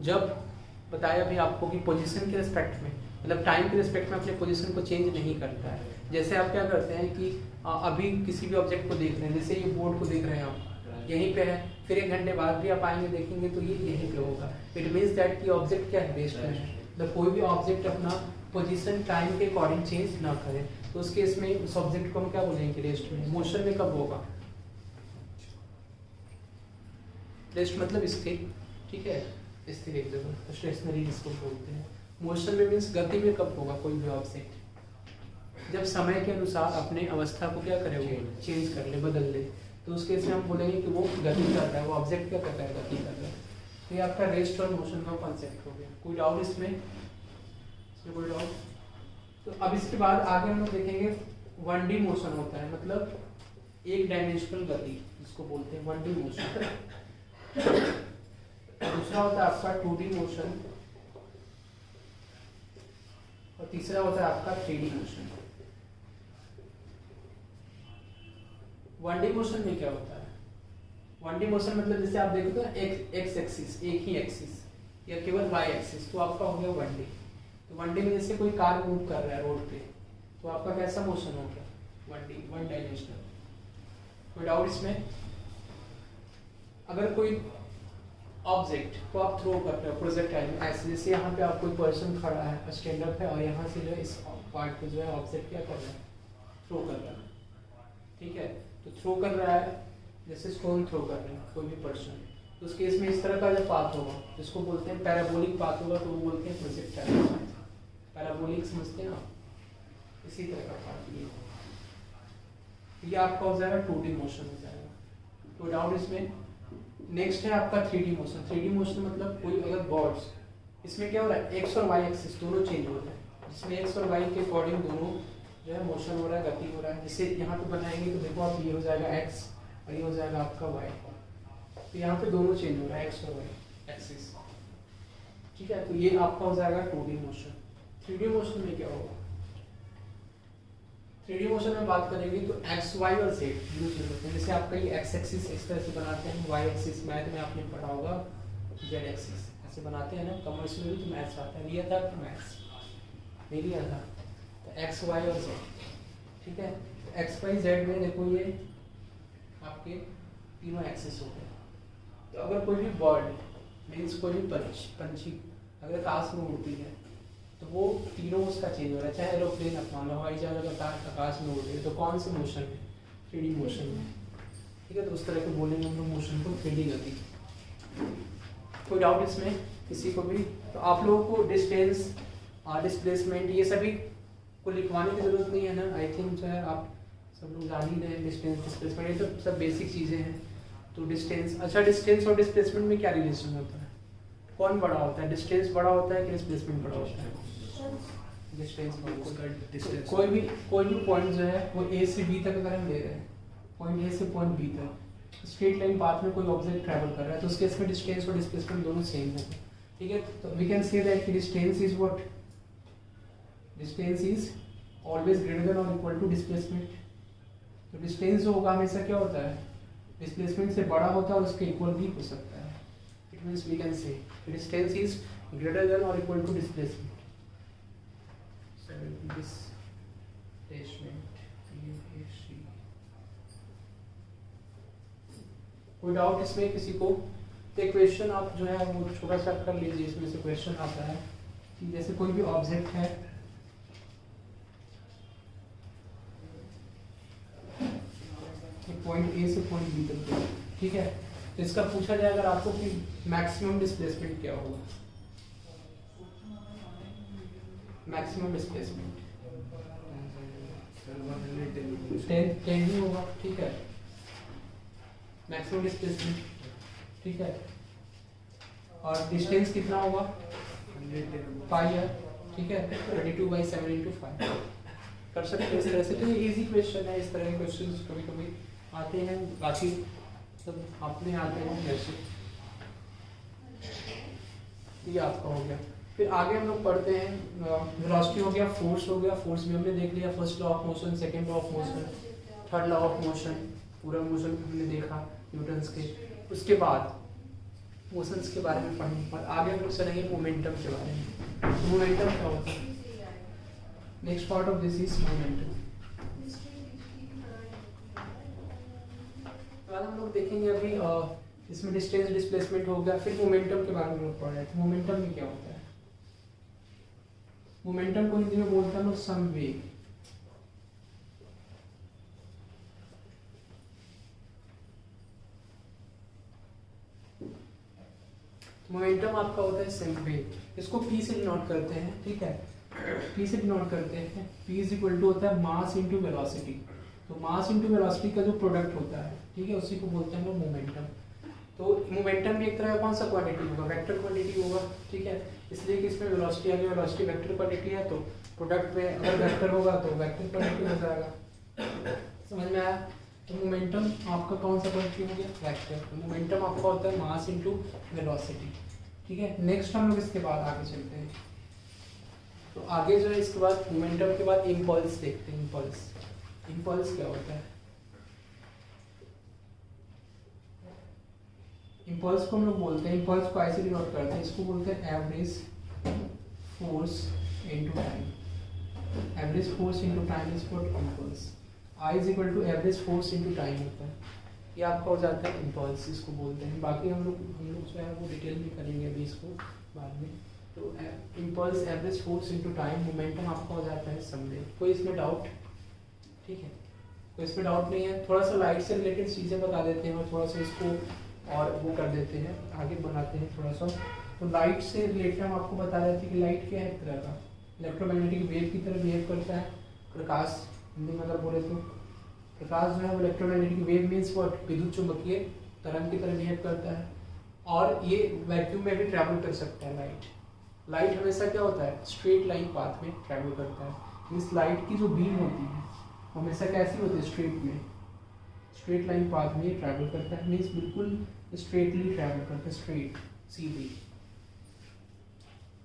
जब बताया भी आपको कि पोजीशन के रिस्पेक्ट में, मतलब टाइम के रिस्पेक्ट में अपने पोजीशन को चेंज नहीं करता है। जैसे आप क्या करते हैं कि अभी किसी भी ऑब्जेक्ट को देख रहे हैं, जैसे ये बोर्ड को देख रहे हैं आप, यहीं पे है, फिर 1 घंटे बाद भी आप आएंगे देखेंगे तो ये यहीं पे होगा। इट मीन्स दैट कि ऑब्जेक्ट क्या है? रेस्ट में है। मतलब कोई भी ऑब्जेक्ट अपना पोजीशन टाइम के अकॉर्डिंग चेंज ना करे, तो उस केस में उस ऑब्जेक्ट को हम क्या बोलेंगे? रेस्ट में। मोशन में कब होगा? रेस्ट मतलब स्थिर, ठीक है, स्थिर एक जगह, स्टेशनरी जिसको बोलते हैं। मोशन में मीन्स गति में कब होगा कोई भी ऑब्जेक्ट? जब समय के अनुसार अपने अवस्था को क्या करे? वो चेंज कर ले, बदल ले। तो उस केस में हम बोलेंगे कि वो गति कर रहा है, वो ऑब्जेक्ट क्या कर रहा है? गति कर रहा है। तो ये आपका रेस्ट और मोशन का कॉन्सेप्ट हो गया। कोई डाउट इसमें? कोई डाउट? तो अब इसके बाद आगे हम लोग देखेंगे 1D मोशन होता है, मतलब एक डायमेंशनल गति जिसको बोलते हैं 1D मोशन। दूसरा होता है आपका 2D मोशन, और तीसरा होता है आपका 3D मोशन। 1D मोशन में क्या होता है? 1D मोशन मतलब जैसे आप देखो तो एक्स एक्सिस, एक ही एक्सिस या केवल वाई एक्सिस, तो आपका हो गया 1D। तो 1D में जैसे कोई कार मूव कर रहा है रोड पे, तो आपका कैसा मोशन हो गया? 1D, one dimensional. कोई डाउट इसमें? अगर कोई ऑब्जेक्ट को आप थ्रो कर रहे हो प्रोजेक्टाइल में, ऐसे जैसे यहाँ पे आप कोई पर्सन खड़ा है स्टैंड अप है और यहाँ से जो है इस पार्ट को जो है ऑब्जेक्ट क्या कर रहा है? थ्रो कर रहा है, ठीक है। तो थ्रो कर रहा है जैसे स्टोन थ्रो कर रहे हैं कोई भी पर्सन, तो उस केस में इस तरह का जो पाथ होगा जिसको बोलते हैं पैराबोलिक पाथ होगा, तो वो बोलते हैं प्रोजेक्टाइल। पैराबोलिक समझते हैं आप? इसी तरह का पाथ ये आपका हो जाएगा 2D मोशन हो जाएगा। तो डाउट इसमें? नेक्स्ट है आपका 3D मोशन। 3D मोशन मतलब कोई अगर बॉड्स, इसमें क्या हो रहा है? एक्स और वाई एक्सिस दोनों चेंज हो रहे हैं, जिसमें एक्स और वाई के अकॉर्डिंग दोनों जो है मोशन हो रहा है, गति हो रहा है। जैसे यहाँ पे बनाएंगे तो देखो आप, ये हो जाएगा एक्स और ये हो जाएगा आपका वाई, तो यहाँ पे दोनों चेंज हो रहा है एक्स और वाई एक्सिस, ठीक है। तो ये आपका हो जाएगा 2D मोशन। 3D मोशन में क्या होगा? 3D मोशन में बात करेंगे तो एक्स वाई और जेड दोनों चेंज होते हैं। जैसे आपका ये एक्स एक्सिस इस तरह से बनाते हैं, वाई एक्सिस मैथ में आपने पढ़ा होगा जेड एक्सिस ऐसे बनाते हैं ना, कॉमर्स में भी तो मैथ्स आता है, लिया था मैथ्स नहीं लिया था? तो एक्स वाई और जेड, ठीक है। तो एक्स वाई जेड में देखो ये आपके तीनों एक्सिस हो गए। तो अगर कोई भी बर्ड मीन्स कोई भी पंछी अगर आकाश में उड़ती है तो वो तीनों उसका चेंज हो रहा है, चाहे एरोप्लेन अपना लो, हवाई जहाज आकाश में उड़ रही है, तो कौन से मोशन में? 3D मोशन में, ठीक है। तो उस तरह के बोलेंगे हम लोग मोशन को 3D गति। कोई डाउट इसमें किसी को भी? तो आप लोगों को डिस्टेंस, डिस्प्लेसमेंट ये सभी को लिखवाने की जरूरत नहीं है ना, आई थिंक जो है आप सब लोग जान ही रहे हैं। डिस्टेंस डिस्प्लेसमेंट ये तो सब बेसिक चीज़ें हैं। तो डिस्टेंस, अच्छा डिस्टेंस और डिस्प्लेसमेंट में क्या रिलेशन होता है? कौन बड़ा होता है? डिस्टेंस बड़ा होता है कि डिस्प्लेसमेंट बड़ा होता है? डिस्टेंस बड़ा होता है। कोई भी पॉइंट जो है वो ए से बी तक अगर हम ले रहे हैं, पॉइंट ए से पॉइंट बी तक स्ट्रेट लाइन पाथ में कोई ऑब्जेक्ट ट्रैवल कर रहा है, तो उसके इसमें डिस्टेंस और डिस्प्लेसमेंट दोनों सेम है, ठीक है। तो we can say that distance is what? Distance is always greater than और इक्वल टू डिस्प्लेसमेंट। तो डिस्टेंस जो होगा हमेशा क्या होता है? डिस्प्लेसमेंट से बड़ा होता है और उसके इक्वल भी हो सकता है। It means we can say distance is greater than और इक्वल टू डिस्प्लेसमेंट। कोई डाउट इसमें किसी को? तो क्वेश्चन आप जो है वो छोटा सा कर लीजिए, इसमें से क्वेश्चन आता है कि जैसे कोई भी ऑब्जेक्ट है, पॉइंट ए से पॉइंट बी तक, ठीक है। तो इसका पूछा जाए अगर आपको कि मैक्सिमम डिस्प्लेसमेंट क्या होगा? मैक्सिमम डिस्प्लेसमेंट 10 ही होगा, ठीक है। मैक्सिमम डिस्प्लेसमेंट, ठीक है। और डिस्टेंस कितना होगा? 5 है, ठीक है। 22/7 × 5 कर सकते हैं इस तरह से। तो ये इजी क्वेश्चन है, इस तरह के क्वेश्चन कभी कभी आते हैं, बाकी सब अपने आते हैं जैसे। ये आपका हो गया। फिर आगे हम लोग पढ़ते हैं, वेलोसिटी हो गया, फोर्स हो गया। फोर्स भी हमने देख लिया, first law of motion, second law of motion, third law of motion, पूरा मोशन हमने देखा न्यूटन्स के। उसके बाद मोशंस के बारे में पढ़ेंगे और आगे हम लोग चलेंगे मोमेंटम के बारे में। मोमेंटम क्या होता है? Next part of this is momentum. बाद हम लोग देखेंगे अभी इसमें डिस्टेंस डिस्प्लेसमेंट हो गया, फिर मोमेंटम के बारे में लोग पढ़ रहे थे। मोमेंटम में क्या होता है? मोमेंटम को हिंदी में बोलते हैं लोग संवेग। मोमेंटम आपका होता है संवेग, इसको P से डिनोट करते हैं, ठीक है। P से डिनोट करते हैं, P इज इक्वल टू होता है मास इंटू वेलोसिटी। तो मास इंटू वेलोसिटी का जो प्रोडक्ट होता है, ठीक है, उसी को बोलते हैं लोग मोमेंटम। तो मोमेंटम भी एक तरह का कौन सा क्वांटिटी होगा? वेक्टर क्वांटिटी होगा, ठीक है। इसलिए कि इसमें वेलोसिटी आगे, वेलोसिटी वेक्टर क्वांटिटी है, तो प्रोडक्ट में अगर वेक्टर होगा तो वेक्टर क्वांटिटी हो जाएगा। समझ में आया? तो मोमेंटम आपका कौन सा क्वांटिटी हो गया? वेक्टर। तो मोमेंटम आपका होता है मास इंटू वेलोसिटी, ठीक है। नेक्स्ट हम लोग इसके बाद आगे चलते हैं। तो आगे जो है इसके बाद मोमेंटम के बाद इम्पल्स देखते हैं। इम्पल्स क्या होता है? इम्पल्स को हम लोग बोलते हैं, इम्पल्स को ऐसे डिनोट करते हैं, इसको बोलते हैं average force into time. Average force into time is called impulse. I is equal to average force into time होता है, ये आपका हो जाता है इम्पल्स, इसको बोलते हैं। बाकी हम लोग जो है वो डिटेल में करेंगे अभी इसको बाद में। तो impulse average force into time, momentum आपका हो जाता है समवेट। कोई इसमें डाउट? ठीक है, कोई इसमें डाउट नहीं है। थोड़ा सा लाइट से रिलेटेड चीज़ें बता देते हैं और थोड़ा सा इसको और वो कर देते हैं, आगे बढ़ाते हैं थोड़ा सा। तो लाइट से रिलेटेड हम आपको बता रहे थे कि लाइट क्या है, एक तरह का इलेक्ट्रोमैग्नेटिक वेव की तरह बिहेव करता है। प्रकाश हिंदी में अगर बोले तो प्रकाश जो है वो इलेक्ट्रोमैग्नेटिक वेव मीन्स व्हाट, विद्युत चुम्बकीय तरंग की तरह बिहेव करता है। और ये वैक्यूम में भी ट्रैवल कर सकता है। लाइट हमेशा क्या होता है, स्ट्रेट लाइन पाथ में ट्रैवल करता है। मीन्स लाइट की जो बीम होती है वो हमेशा कैसी होती है, स्ट्रेट में, स्ट्रेट लाइन पाथ में ट्रैवल करता है। मीन्स बिल्कुल स्ट्रेटली ट्रैवल करता है, स्ट्रेट सीधी।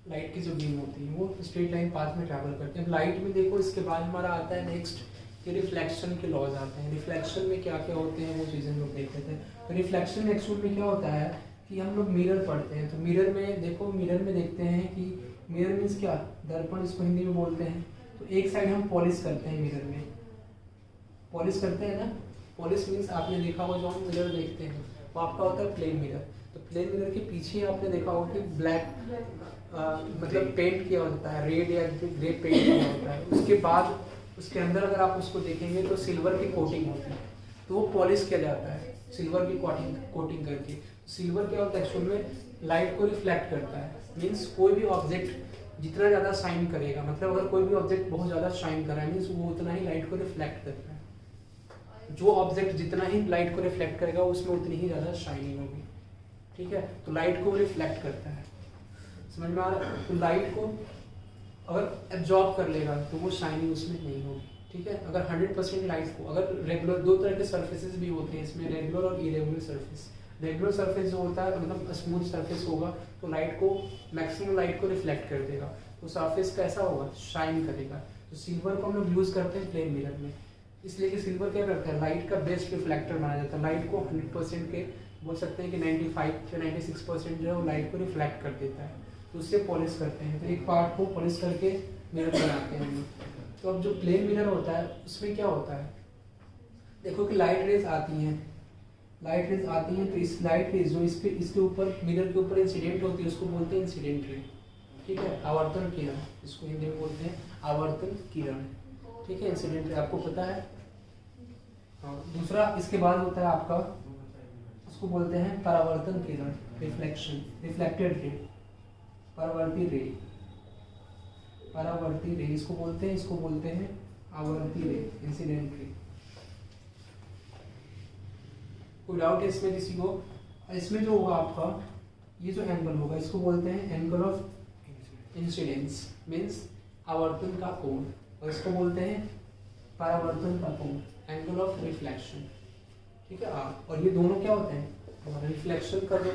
लाइट की जो बीम होती है वो स्ट्रेट लाइन पाथ में ट्रैवल करते हैं। लाइट में देखो इसके बाद हमारा आता है नेक्स्ट कि रिफ्लेक्शन के लॉज आते हैं। रिफ्लेक्शन में क्या क्या होते हैं वो चीज़ें हम लोग देख लेते हैं। तो रिफ्लेक्शन एक्चुअल में क्या होता है कि हम लोग मिरर पढ़ते हैं, तो मिरर में देखो, मिरर में देखते हैं कि मिरर मीन्स क्या, दर्पण इसको हिंदी में बोलते हैं। तो एक साइड हम पॉलिश करते हैं मिरर में, पॉलिश करते हैं ना। पॉलिश मीन्स आपने देखा होगा जो हम मिरर देखते हैं वो आपका होता है प्लेन मिरर। तो प्लेन मिरर के पीछे आपने देखा होगा कि ब्लैक मतलब पेंट किया होता है, रेड या ग्रे पेंट किया होता है। उसके बाद उसके अंदर अगर आप उसको देखेंगे तो सिल्वर की कोटिंग होती है, तो वो पॉलिश किया जाता है सिल्वर की कोटिंग करके। सिल्वर क्या होता है एक्चुअल में, लाइट को रिफ्लेक्ट करता है। मीन्स कोई भी ऑब्जेक्ट जितना ज़्यादा शाइन करेगा, मतलब अगर कोई भी ऑब्जेक्ट बहुत ज़्यादा शाइन कर रहा है मीन्स वो उतना ही लाइट को रिफ्लेक्ट करता है। जो ऑब्जेक्ट जितना ही लाइट को रिफ्लेक्ट करेगा उसमें उतनी ही ज़्यादा शाइनिंग होगी। ठीक है, तो लाइट को रिफ्लेक्ट करता है, समझ में आ रहा है। तो लाइट को अगर एब्जॉर्ब कर लेगा तो वो शाइनिंग उसमें नहीं होगी। ठीक है, अगर 100% लाइट को, अगर रेगुलर, दो तरह के सर्फेसेस भी होते हैं इसमें, रेगुलर और इरेगुलर सर्फेस। रेगुलर सरफेस जो होता है मतलब स्मूथ सरफेस होगा तो लाइट को, मैक्सिमम लाइट को रिफ्लेक्ट कर देगा, तो सरफेस कैसा होगा, शाइन करेगा। तो सिल्वर को हम लोग यूज़ करते हैं प्लेन मिरर में, इसलिए कि सिल्वर क्या करता है, लाइट का बेस्ट रिफ्लेक्टर माना जाता है। लाइट को 100% के बोल सकते हैं कि 95 से 96% जो है वो लाइट को रिफ्लेक्ट कर देता है, तो उससे पॉलिश करते हैं। तो एक पार्ट को पॉलिश करके मिरर बनाते हैं हम लोग। तो अब जो प्लेन मिरर होता है उसमें क्या होता है, देखो कि लाइट रेज आती हैं, लाइट रेज आती हैं, तो इस लाइट रेज जो इसके ऊपर, मिरर के ऊपर इंसिडेंट होती है उसको बोलते हैं इंसिडेंट रे। ठीक है, आवर्तन किरण, इसको हिंदी में बोलते हैं आवर्तन किरण। ठीक है, इंसिडेंट रे आपको पता है। हाँ, दूसरा इसके बाद होता है आपका, इसको बोलते हैं परावर्तन किरण, रिफ्लेक्शन, रिफ्लेक्टेड रे, परावर्ती रे, परावर्ती रे इसको बोलते हैं, इसको बोलते हैं आवर्ती रे, इंसिडेंट रे। कोई डाउट है इसमें किसी को? इसमें जो होगा आपका ये जो एंगल होगा इसको बोलते हैं एंगल ऑफ इंसिडेंस, मीन्स आवर्तन का कोण, और इसको बोलते हैं परावर्तन का कोण, एंगल ऑफ रिफ्लेक्शन। ठीक है, और ये दोनों क्या होते हैं, हमारा रिफ्लेक्शन का जो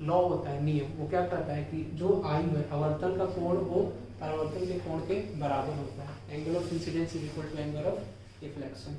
लॉ होता है, नियम, वो क्या कहता है कि जो आई है आवर्तन का कोण वो परावर्तन के कोण के बराबर होता है। Angle of incidence is equal to angle of reflection.